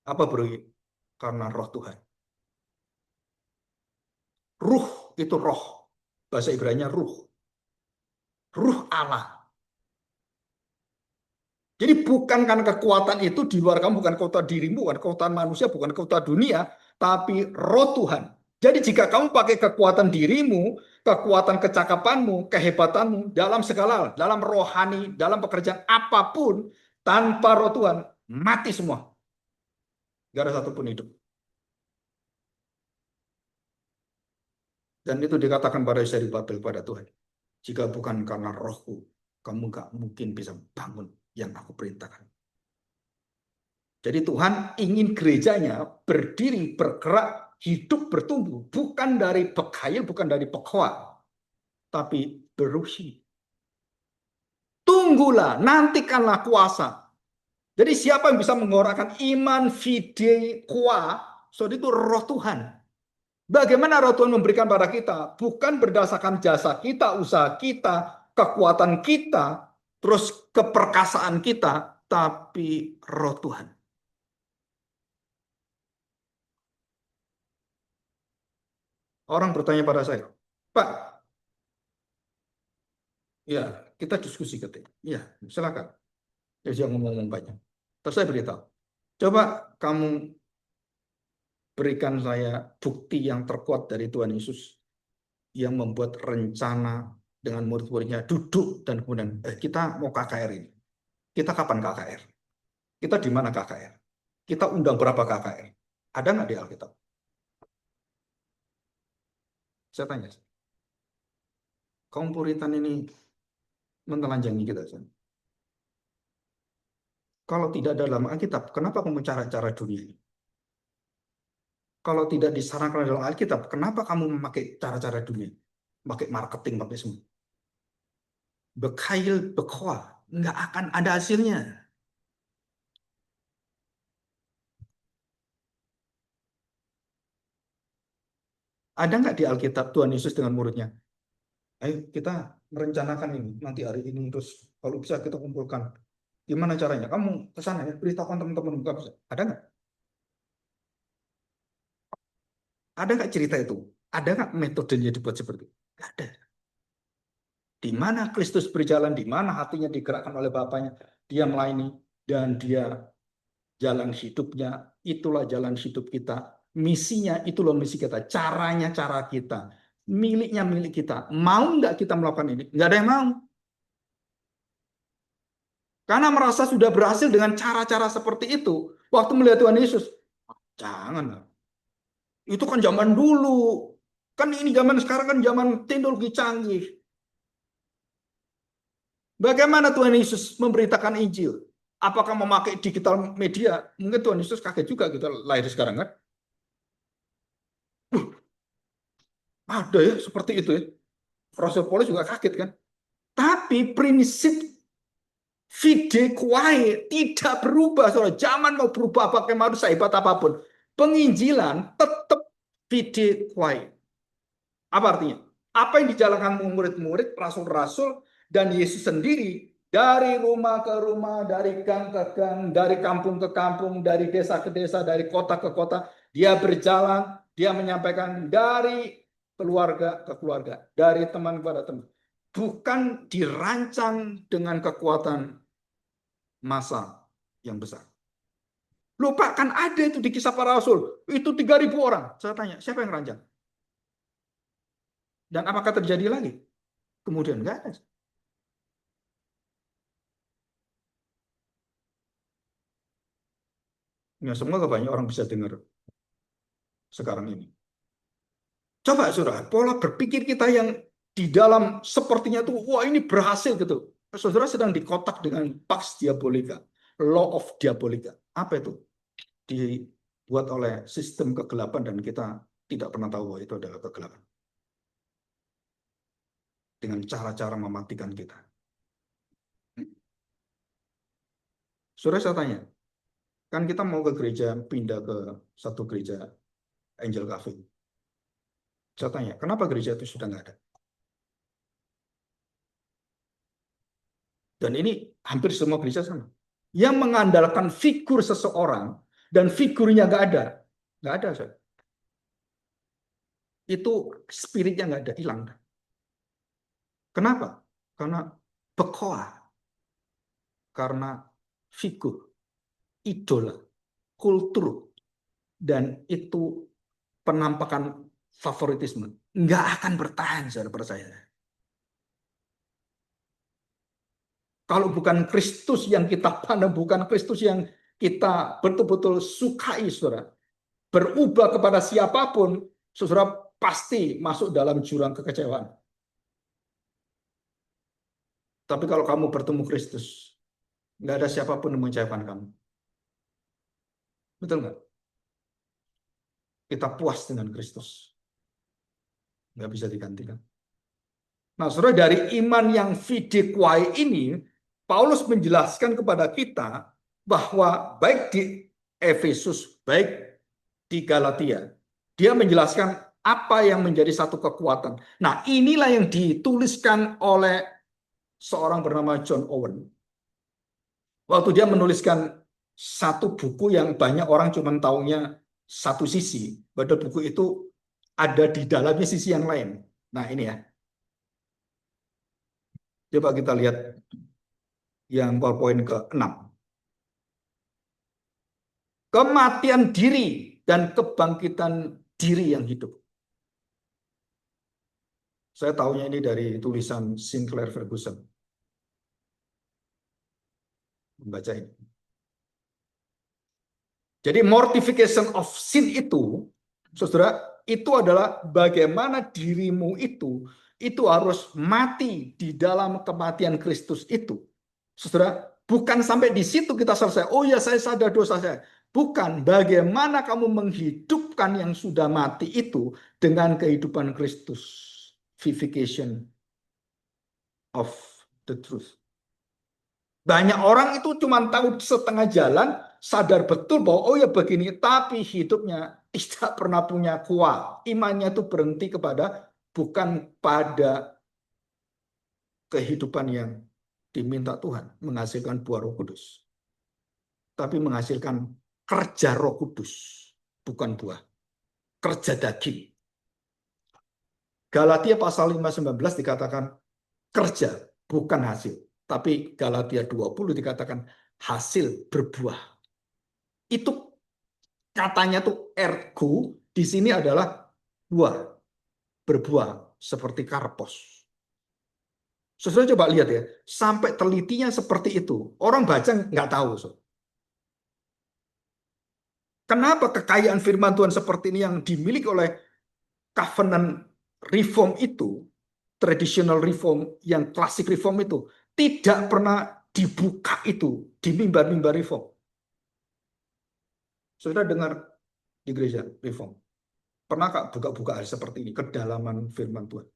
Apa beruhi? Karena roh Tuhan. Ruh itu roh. Bahasa Ibrani ruh. Ruh Allah. Jadi bukan karena kekuatan itu di luar kamu, bukan kekuatan dirimu, bukan kekuatan manusia, bukan kekuatan dunia, tapi roh Tuhan. Jadi jika kamu pakai kekuatan dirimu, kekuatan kecakapanmu, kehebatanmu dalam segala hal, dalam rohani, dalam pekerjaan apapun, tanpa roh Tuhan, mati semua. Gak ada satupun hidup. Dan itu dikatakan pada Zerubabel pada Tuhan. Jika bukan karena rohku, kamu gak mungkin bisa bangun yang aku perintahkan. Jadi Tuhan ingin gerejanya berdiri, bergerak, hidup, bertumbuh. Bukan dari bekayil, bukan dari pekwa. Tapi berusi. Tunggulah, nantikanlah kuasa. Jadi siapa yang bisa menggerakkan iman, fide, kwa, saudara itu roh Tuhan. Bagaimana roh Tuhan memberikan pada kita? Bukan berdasarkan jasa kita, usaha kita, kekuatan kita, terus keperkasaan kita, tapi roh Tuhan. Orang bertanya pada saya, Pak, ya kita diskusi ketik. Ya, silakan. Dia jangan ngomong banyak. Terus saya beritahu, coba kamu berikan saya bukti yang terkuat dari Tuhan Yesus yang membuat rencana dengan murid-muridnya duduk dan kemudian kita mau KKR ini. Kita kapan KKR? Kita di mana KKR? Kita undang berapa KKR? Ada nggak di Alkitab? Saya tanya. Kaum Puritan ini menelanjangi kita. Kalau tidak ada dalam Alkitab, kenapa kamu cara-cara dunia ini? Kalau tidak disarankan dalam Alkitab, kenapa kamu memakai cara-cara dunia? Pakai marketing, pakai semua. Bekail, bekwa, nggak akan ada hasilnya. Ada nggak di Alkitab Tuhan Yesus dengan muridnya? Ayo kita merencanakan ini, nanti hari ini, terus kalau bisa kita kumpulkan. Gimana caranya? Kamu ke sana ya, beritahukan teman-teman. Ada nggak? Ada nggak cerita itu? Ada nggak metodenya dibuat seperti itu? Nggak ada. Di mana Kristus berjalan, di mana hatinya digerakkan oleh Bapaknya, dia melayani, dan dia jalan hidupnya, itulah jalan hidup kita. Misinya, itulah misi kita. Caranya, cara kita. Miliknya, milik kita. Mau nggak kita melakukan ini? Nggak ada yang mau. Karena merasa sudah berhasil dengan cara-cara seperti itu. Waktu melihat Tuhan Yesus, jangan. Itu kan zaman dulu. Kan ini zaman sekarang kan zaman teknologi canggih. Bagaimana Tuhan Yesus memberitakan Injil? Apakah memakai digital media? Mungkin Tuhan Yesus kaget juga kita lahir sekarang kan. Ada ya seperti itu ya. Rasul Paulus juga kaget kan. Tapi prinsip fide quae tidak berubah. Soalnya zaman mau berubah pakai manusia hebat apapun. Penginjilan tetap fide quae. Apa artinya? Apa yang dijalankan murid-murid, rasul-rasul, dan Yesus sendiri dari rumah ke rumah, dari gang ke gang, dari kampung ke kampung, dari desa ke desa, dari kota ke kota, dia berjalan, dia menyampaikan dari keluarga ke keluarga, dari teman kepada teman. Bukan dirancang dengan kekuatan massa yang besar. Lupa kan ada itu di kisah para rasul, itu 3.000 orang. Saya tanya, siapa yang rancang? Dan apakah terjadi lagi? Kemudian enggak ada. Ya, semoga banyak orang bisa dengar sekarang ini. Coba saudara, pola berpikir kita yang di dalam sepertinya tuh, wah ini berhasil gitu. Saudara sedang dikotak dengan Pax Diabolika, Law of Diabolika. Apa itu? Dibuat oleh sistem kegelapan dan kita tidak pernah tahu bahwa itu adalah kegelapan. Dengan cara-cara mematikan kita. Saudara saya tanya, kan kita mau ke gereja, pindah ke satu gereja Angel Cafe. Saya tanya, kenapa gereja itu sudah nggak ada? Dan ini hampir semua gereja sama. Yang mengandalkan figur seseorang dan figurnya nggak ada. Nggak ada. Saya. Itu spiritnya nggak ada, hilang. Kenapa? Karena bekoa. Karena figur, idola, kultur, dan itu penampakan favoritisme. Nggak akan bertahan, saudara percaya. Kalau bukan Kristus yang kita pandang, bukan Kristus yang kita betul-betul sukai, saudara, berubah kepada siapapun, saudara pasti masuk dalam jurang kekecewaan. Tapi kalau kamu bertemu Kristus, nggak ada siapapun yang mengecewakan kamu. Betul nggak? Kita puas dengan Kristus. Nggak bisa digantikan. Nah, saudara, dari iman yang fide quae ini, Paulus menjelaskan kepada kita bahwa baik di Efesus, baik di Galatia, dia menjelaskan apa yang menjadi satu kekuatan. Nah, inilah yang dituliskan oleh seorang bernama John Owen. Waktu dia menuliskan satu buku yang banyak orang cuma taunya satu sisi, padahal buku itu ada di dalamnya sisi yang lain. Nah, ini ya. Coba kita lihat yang PowerPoint ke-6. Kematian diri dan kebangkitan diri yang hidup. Saya tahunya ini dari tulisan Sinclair Ferguson. Membaca ini. Jadi mortification of sin itu, saudara, itu adalah bagaimana dirimu itu harus mati di dalam kematian Kristus itu. Saudara, bukan sampai di situ kita selesai. Oh ya, saya sadar dosa saya. Bukan, bagaimana kamu menghidupkan yang sudah mati itu dengan kehidupan Kristus. Vivification of the truth. Banyak orang itu cuma tahu setengah jalan, sadar betul bahwa oh ya begini, tapi hidupnya tidak pernah punya kuat. Imannya itu berhenti kepada bukan pada kehidupan yang diminta Tuhan, menghasilkan buah Roh Kudus. Tapi menghasilkan kerja Roh Kudus, bukan buah. Kerja daging. Galatia pasal 5:19 dikatakan kerja, bukan hasil. Tapi Galatia 20 dikatakan hasil berbuah. Itu katanya tuh ergo di sini adalah buah, berbuah seperti karpos. Saudara coba lihat ya, sampai telitinya seperti itu. Orang baca nggak tahu. Kenapa kekayaan firman Tuhan seperti ini yang dimiliki oleh covenant reform itu, traditional reform, yang klasik reform itu, tidak pernah dibuka itu di mimbar-mimbar reform. Saudara dengar di gereja reform, pernah buka-buka hal seperti ini, kedalaman firman Tuhan?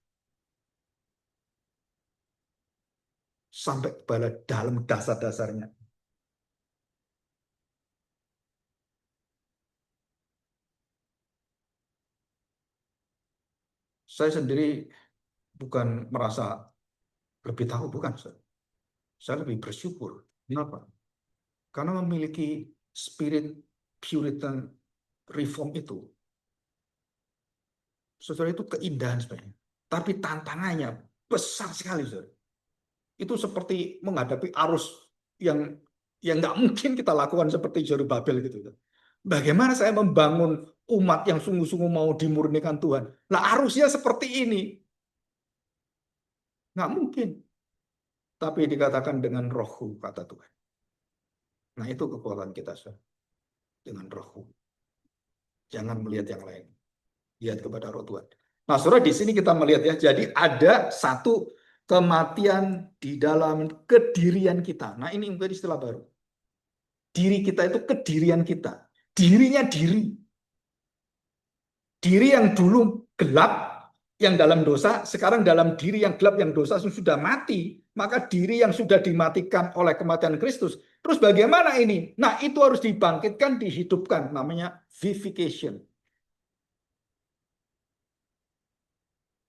Sampai pada dalam dasar-dasarnya. Saya sendiri bukan merasa lebih tahu, bukan. Saya lebih bersyukur. Kenapa? Karena memiliki spirit Puritan reform itu. Saudara, itu keindahan sebenarnya. Tapi tantangannya besar sekali, saudara. Itu seperti menghadapi arus yang nggak mungkin kita lakukan seperti Zerubabel gitu. Bagaimana saya membangun umat yang sungguh-sungguh mau dimurnikan Tuhan? Nah, arusnya seperti ini. Nggak mungkin. Tapi dikatakan dengan rohku, kata Tuhan. Nah, itu kekuatan kita, saudara. Dengan rohku. Jangan melihat yang lain. Lihat kepada roh Tuhan. Nah, saudara, di sini kita melihat ya, jadi ada satu kematian di dalam kedirian kita. Nah, ini menjadi istilah baru. Diri kita itu kedirian kita. Dirinya diri. Diri yang dulu gelap, yang dalam dosa, sekarang dalam diri yang gelap, yang dosa sudah mati. Maka diri yang sudah dimatikan oleh kematian Kristus. Terus bagaimana ini? Nah, itu harus dibangkitkan, dihidupkan. Namanya vivification.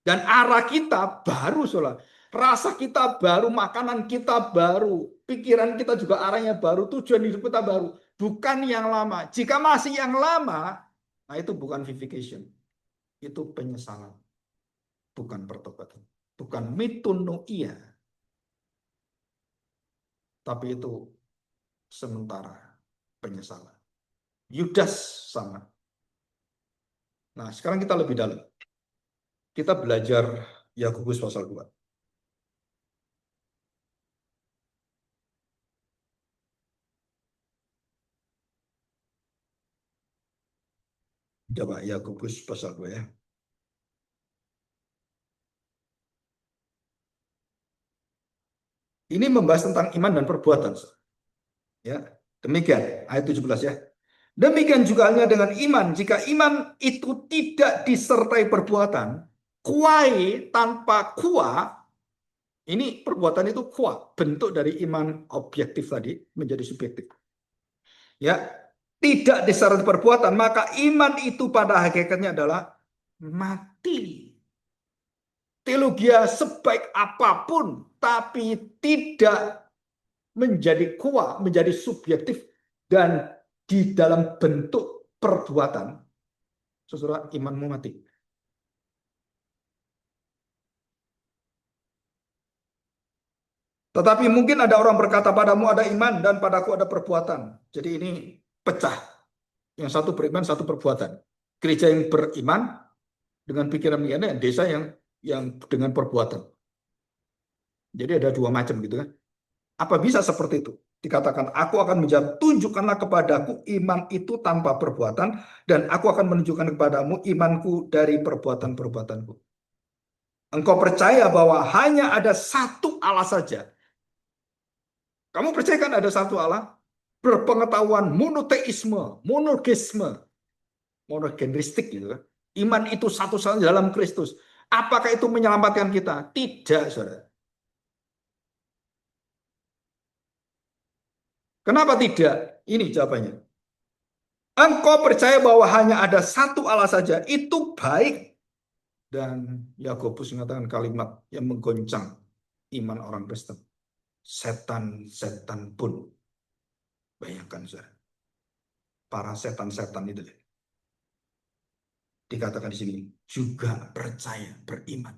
Dan arah kita baru, saudara. Rasa kita baru, makanan kita baru, pikiran kita juga arahnya baru, tujuan hidup kita baru. Bukan yang lama. Jika masih yang lama, nah itu bukan vivification. Itu penyesalan. Bukan pertobatan. Bukan metanoia. Tapi itu sementara penyesalan. Yudas sama. Nah, sekarang kita lebih dalam. Kita belajar Yakobus pasal 2. Coba Yakobus pasal 2 ya. Ini membahas tentang iman dan perbuatan. Ya, demikian ayat 17 ya. Demikian juga halnya dengan iman. Jika iman itu tidak disertai perbuatan, kuai tanpa kuah, ini perbuatan itu kuah, bentuk dari iman objektif tadi menjadi subjektif. Ya, tidak disertai perbuatan, maka iman itu pada hakikatnya adalah mati. Teologia sebaik apapun, tapi tidak menjadi kuah, menjadi subjektif, dan di dalam bentuk perbuatan, saudara, imanmu mati. Tetapi mungkin ada orang berkata padamu ada iman dan padaku ada perbuatan. Jadi ini pecah. Yang satu beriman, satu perbuatan. Gereja yang beriman dengan pikiran-pikirannya, desa yang dengan perbuatan. Jadi ada dua macam gitu kan. Apa bisa seperti itu? Dikatakan, aku akan menjawab, tunjukkanlah kepadaku iman itu tanpa perbuatan, dan aku akan menunjukkan kepadamu imanku dari perbuatan-perbuatanku. Engkau percaya bahwa hanya ada satu Allah saja. Kamu percaya kan ada satu Allah? Berpengetahuan monoteisme, monogisme, monogenistik gitu kan. Iman itu satu-satunya dalam Kristus. Apakah itu menyelamatkan kita? Tidak, saudara. Kenapa tidak? Ini jawabannya. Engkau percaya bahwa hanya ada satu Allah saja, itu baik. Dan Yakobus mengatakan kalimat yang menggoncang iman orang Kristen. Setan-setan pun. Bayangkan, saudara. Para setan-setan itu dikatakan di sini juga percaya, beriman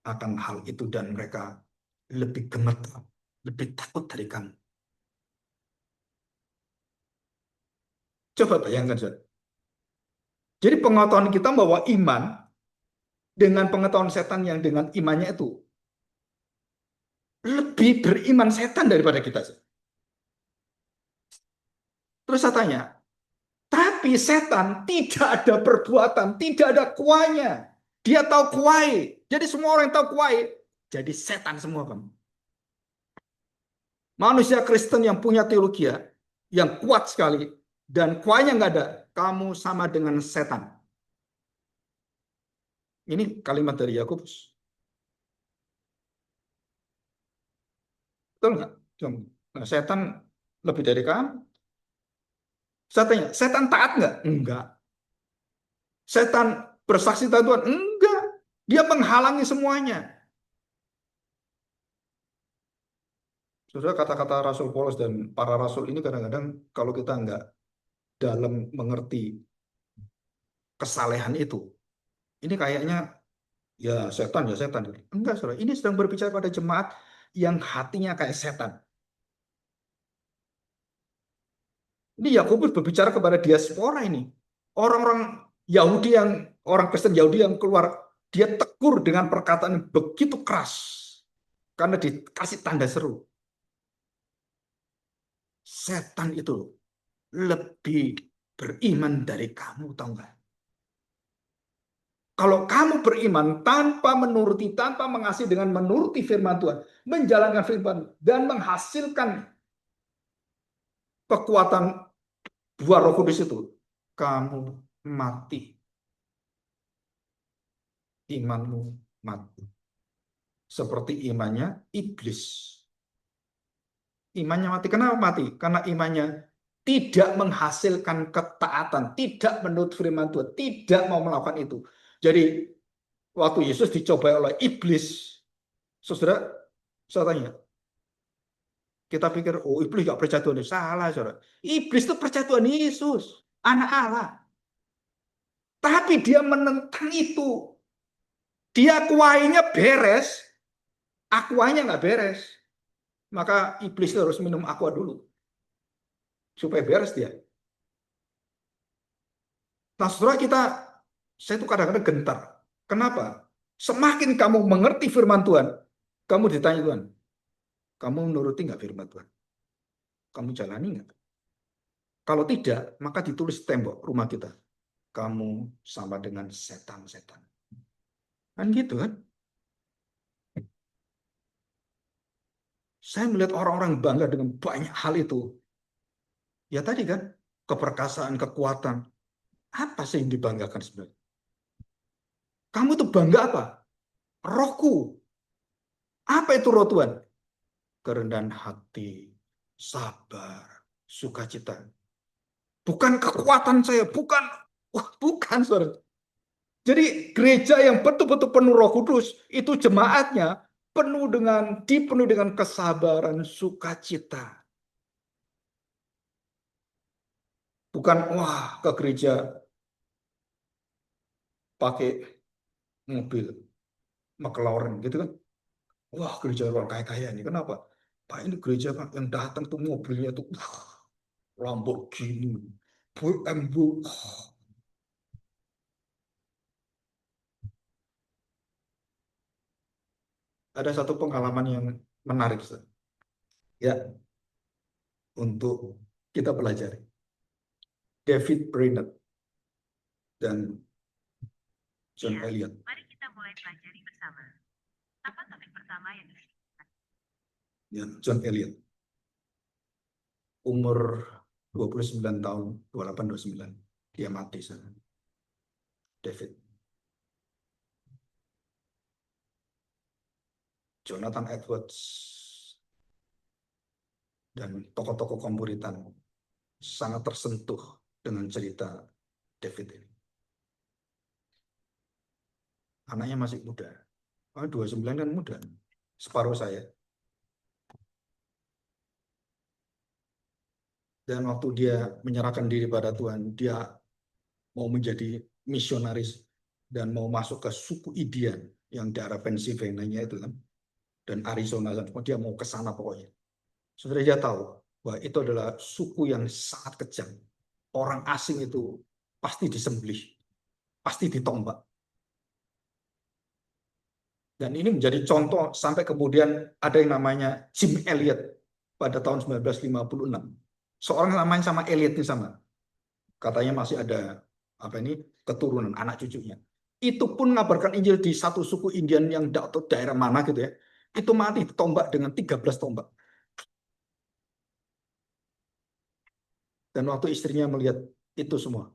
akan hal itu, dan mereka lebih gemetar, lebih takut dari kamu. Coba bayangkan, saudara. Jadi pengetahuan kita bahwa iman dengan pengetahuan setan yang dengan imannya itu lebih beriman setan daripada kita. Terus saya tanya, tapi setan tidak ada perbuatan, tidak ada kuahnya. Dia tahu kuai. Jadi semua orang yang tahu kuai, jadi setan semua kamu. Manusia Kristen yang punya teologi yang kuat sekali dan kuahnya nggak ada, kamu sama dengan setan. Ini kalimat dari Yakobus. Betul nggak? Nah, setan lebih dari kamu. Saya tanya, setan taat nggak? Enggak. Setan bersaksi tentang Tuhan? Enggak. Dia menghalangi semuanya. Saudara, kata-kata Rasul Paulus dan para rasul ini kadang-kadang kalau kita nggak dalam mengerti kesalehan itu, ini kayaknya ya setan, ya setan. Enggak, saudara. Ini sedang berbicara pada jemaat yang hatinya kayak setan. Ini Yakobus berbicara kepada diaspora ini. Orang-orang Yahudi orang Kristen Yahudi yang keluar, dia tegur dengan perkataan yang begitu keras. Karena dikasih tanda seru. Setan itu lebih beriman dari kamu, tahu nggak? Kalau kamu beriman tanpa menuruti, tanpa mengasihi dengan menuruti firman Tuhan, menjalankan firman dan menghasilkan kekuatan buah Roh Kudus itu, kamu mati. Imanmu mati. Seperti imannya iblis. Imannya mati. Kenapa mati? Karena imannya tidak menghasilkan ketaatan, tidak menurut firman Tuhan, tidak mau melakukan itu. Jadi waktu Yesus dicobai oleh iblis, saudara, saya tanya, kita pikir, oh iblis gak percaya Tuhan. Salah, saudara. Iblis itu percaya Tuhan Yesus, anak Allah. Tapi dia menentang itu. Dia kuainya beres, akuanya nggak beres. maka iblis harus minum aqua dulu supaya beres dia. Nah, setelah saya tuh kadang-kadang gentar. Kenapa? Semakin kamu mengerti firman Tuhan, kamu ditanya Tuhan, kamu menuruti nggak firman Tuhan? Kamu jalani nggak? Kalau tidak, maka ditulis tembok rumah kita. Kamu sama dengan setan-setan. Kan gitu kan? Saya melihat orang-orang bangga dengan banyak hal itu. Ya tadi kan, keperkasaan, kekuatan. Apa sih yang dibanggakan sebenarnya? Kamu tuh bangga apa? Rohku. Apa itu roh Tuhan? Kerendahan hati, sabar, sukacita. Bukan kekuatan saya, bukan, saudara. Jadi gereja yang betul-betul penuh Roh Kudus itu jemaatnya dipenuhi dengan kesabaran, sukacita. Bukan wah ke gereja pakai mobil McLaren gitu kan. Wah gereja orang kaya-kaya ini kenapa? Pak ini gereja Pak yang datang tuh mobilnya tuh Lamborghini, BMW. Ada satu pengalaman yang menarik, Ustaz. Ya, untuk kita pelajari. David Brainerd dan John Elliot. Mari kita mulai pelajari bersama. Apa topik pertama yang disebutkan? Ya, John Elliot. Umur 29 tahun, 28-29. Dia mati sana. David. Jonathan Edwards dan tokoh-tokoh kompuritan sangat tersentuh dengan cerita David ini. Anaknya masih muda. 29 kan muda. Separuh saya. Dan waktu dia menyerahkan diri pada Tuhan, dia mau menjadi misionaris dan mau masuk ke suku Indian yang daerah Pennsylvania itu kan, dan Arizona, dia mau ke sana pokoknya. Sebenarnya dia tahu bahwa itu adalah suku yang sangat kejam. Orang asing itu pasti disembelih, pasti ditombak. Dan ini menjadi contoh sampai kemudian ada yang namanya Jim Elliot pada tahun 1956. Seorang namanya sama Elliot ini sama. Katanya masih ada keturunan anak cucunya. Itu pun mengabarkan Injil di satu suku Indian yang atau daerah mana gitu ya. Itu mati ditombak dengan 13 tombak. Dan waktu istrinya melihat itu semua,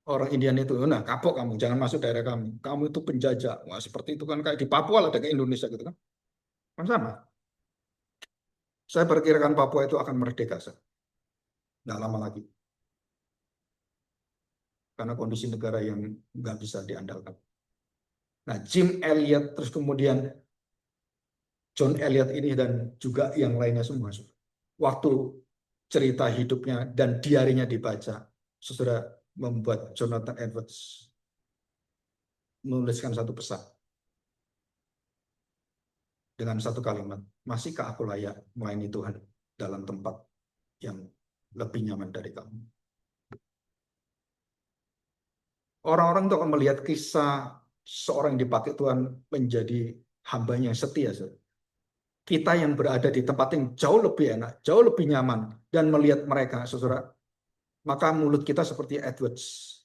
orang Indian itu, nah kapok kamu, jangan masuk daerah kami. Kamu itu penjajah. Wah, seperti itu kan kayak di Papua lah, ke Indonesia gitu kan. Kan sama. Saya perkirakan Papua itu akan merdeka. Nggak lama lagi. Karena kondisi negara yang nggak bisa diandalkan. Nah, Jim Elliot, terus kemudian John Elliot ini dan juga yang lainnya semua. Waktu cerita hidupnya dan diarinya dibaca, saudara, membuat Jonathan Edwards menuliskan satu pesan dengan satu kalimat, masihkah aku layak melayani Tuhan dalam tempat yang lebih nyaman dari kamu? Orang-orang itu akan melihat kisah seorang yang dipakai Tuhan menjadi hambanya yang setia. Kita yang berada di tempat yang jauh lebih enak, jauh lebih nyaman, dan melihat mereka, saudara, maka mulut kita seperti Edwards,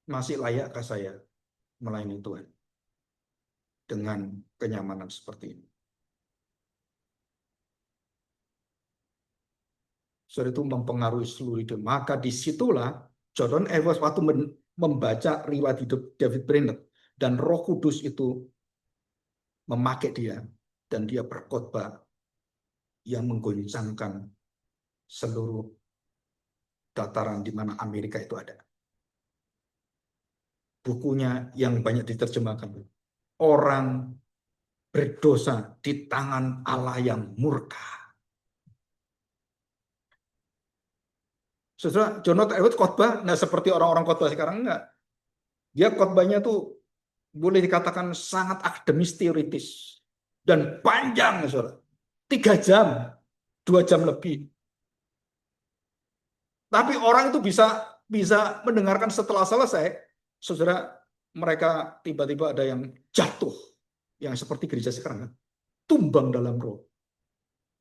masih layakkah saya melayani Tuhan dengan kenyamanan seperti ini? Saudara, itu mempengaruhi seluruh hidup. Maka disitulah Jonathan Edwards waktu membaca riwayat hidup David Brainerd dan Roh Kudus itu memakai dia dan dia berkhotbah yang menggoncangkan seluruh dataran di mana Amerika itu ada. Bukunya yang banyak diterjemahkan, Orang Berdosa di Tangan Allah yang Murka. Saudara, Jonathan Edwards khotbah, nah seperti orang-orang khotbah sekarang enggak. Dia khotbahnya tuh boleh dikatakan sangat akademis teoritis dan panjang, saudara. 3 jam, 2 jam lebih. Tapi orang itu bisa mendengarkan setelah selesai, saudara, mereka tiba-tiba ada yang jatuh, yang seperti gereja sekarang, kan? Tumbang dalam roh.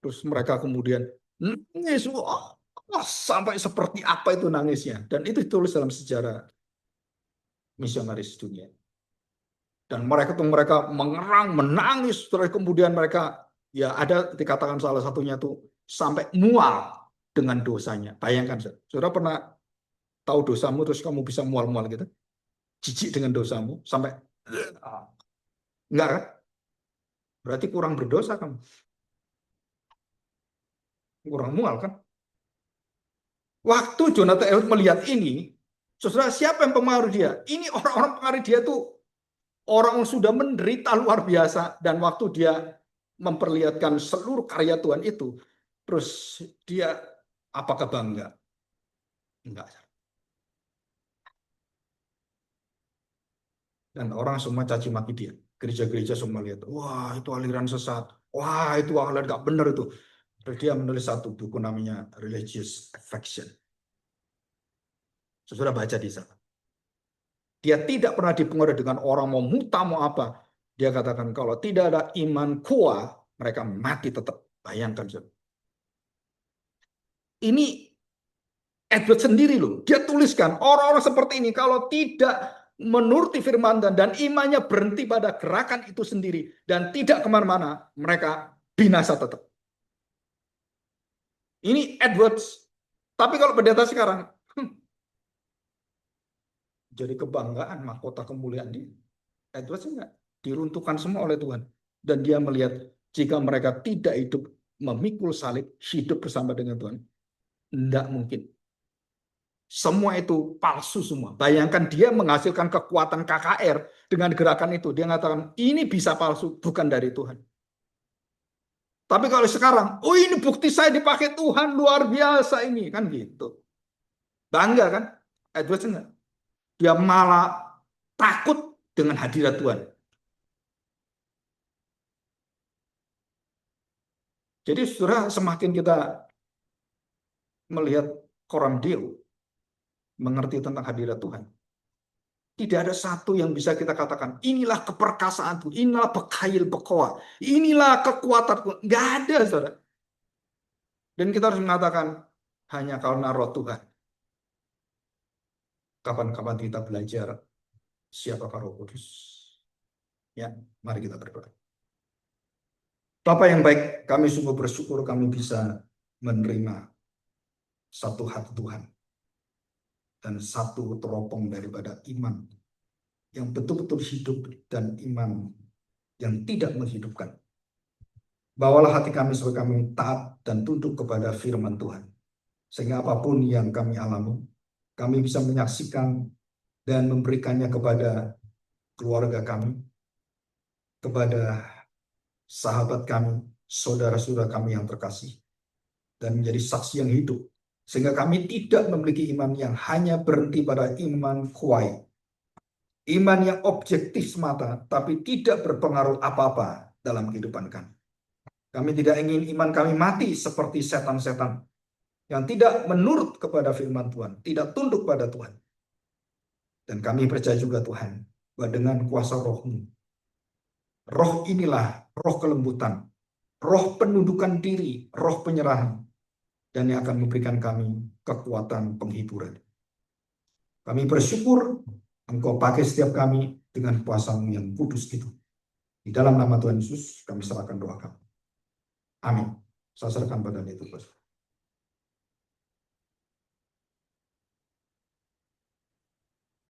Terus mereka kemudian nangis, wah, sampai seperti apa itu nangisnya. Dan itu ditulis dalam sejarah misionaris dunia. Dan mereka mengerang, menangis, terus kemudian mereka, ya ada dikatakan salah satunya tuh sampai mual dengan dosanya. Bayangkan, saudara pernah tahu dosamu terus kamu bisa mual-mual gitu? Jijik dengan dosamu sampai enggak kan? Berarti kurang berdosa kamu. Kurang mual kan? Waktu Jonathan Edwards melihat ini, saudara, siapa yang pengaruh dia? Ini orang-orang pengaruh dia tuh orang yang sudah menderita luar biasa, dan waktu dia memperlihatkan seluruh karya Tuhan itu, terus dia apakah bangga? Enggak. Dan orang semua caci maki dia. Gereja-gereja semua lihat, wah itu aliran sesat, wah itu aliran nggak benar itu. Terus dia menulis satu buku namanya Religious Affection. Sudah baca di sana. Dia tidak pernah dipengaruhi dengan orang mau muta mau apa. Dia katakan kalau tidak ada iman kuat, mereka mati tetap. Bayangkan. Ini Edward sendiri loh. Dia tuliskan orang-orang seperti ini kalau tidak menuruti firman dan imannya berhenti pada gerakan itu sendiri dan tidak kemana-mana, mereka binasa tetap. Ini Edwards. Tapi kalau pendeta sekarang, jadi kebanggaan, mahkota kemuliaan dia. Edwards enggak. Diruntuhkan semua oleh Tuhan. Dan dia melihat jika mereka tidak hidup memikul salib, hidup bersama dengan Tuhan, enggak mungkin. Semua itu palsu semua. Bayangkan dia menghasilkan kekuatan KKR dengan gerakan itu. Dia mengatakan ini bisa palsu, bukan dari Tuhan. Tapi kalau sekarang, oh ini bukti saya dipakai Tuhan, luar biasa ini. Kan gitu. Bangga kan? Edwards enggak. Dia malah takut dengan hadirat Tuhan. Jadi saudara, semakin kita melihat Koram Deo, mengerti tentang hadirat Tuhan, tidak ada satu yang bisa kita katakan, inilah keperkasaan Tuhan, inilah bekail bekoa, inilah kekuatan Tuhan. Nggak ada, saudara. Dan kita harus mengatakan, hanya karena roh Tuhan. Kapan-kapan kita belajar siapakah Roh Kudus. Ya, mari kita berdoa. Bapa yang baik, kami sungguh bersyukur kami bisa menerima satu hati Tuhan. Dan satu teropong daripada iman yang betul-betul hidup dan iman yang tidak menghidupkan. Bawalah hati kami supaya kami taat dan tunduk kepada firman Tuhan. Sehingga apapun yang kami alami, kami bisa menyaksikan dan memberikannya kepada keluarga kami, kepada sahabat kami, saudara-saudara kami yang terkasih, dan menjadi saksi yang hidup. Sehingga kami tidak memiliki iman yang hanya berhenti pada iman kuai. Iman yang objektif semata, tapi tidak berpengaruh apa-apa dalam kehidupan kami. Kami tidak ingin iman kami mati seperti setan-setan yang tidak menurut kepada firman Tuhan, tidak tunduk pada Tuhan. Dan kami percaya juga Tuhan, bahwa dengan kuasa roh-Mu, roh inilah roh kelembutan, roh penundukan diri, roh penyerahan, dan yang akan memberikan kami kekuatan penghiburan. Kami bersyukur Engkau pakai setiap kami dengan kuasa-Mu yang kudus itu. Di dalam nama Tuhan Yesus kami serahkan doa kami. Amin. Saya serahkan pada itu, Bos.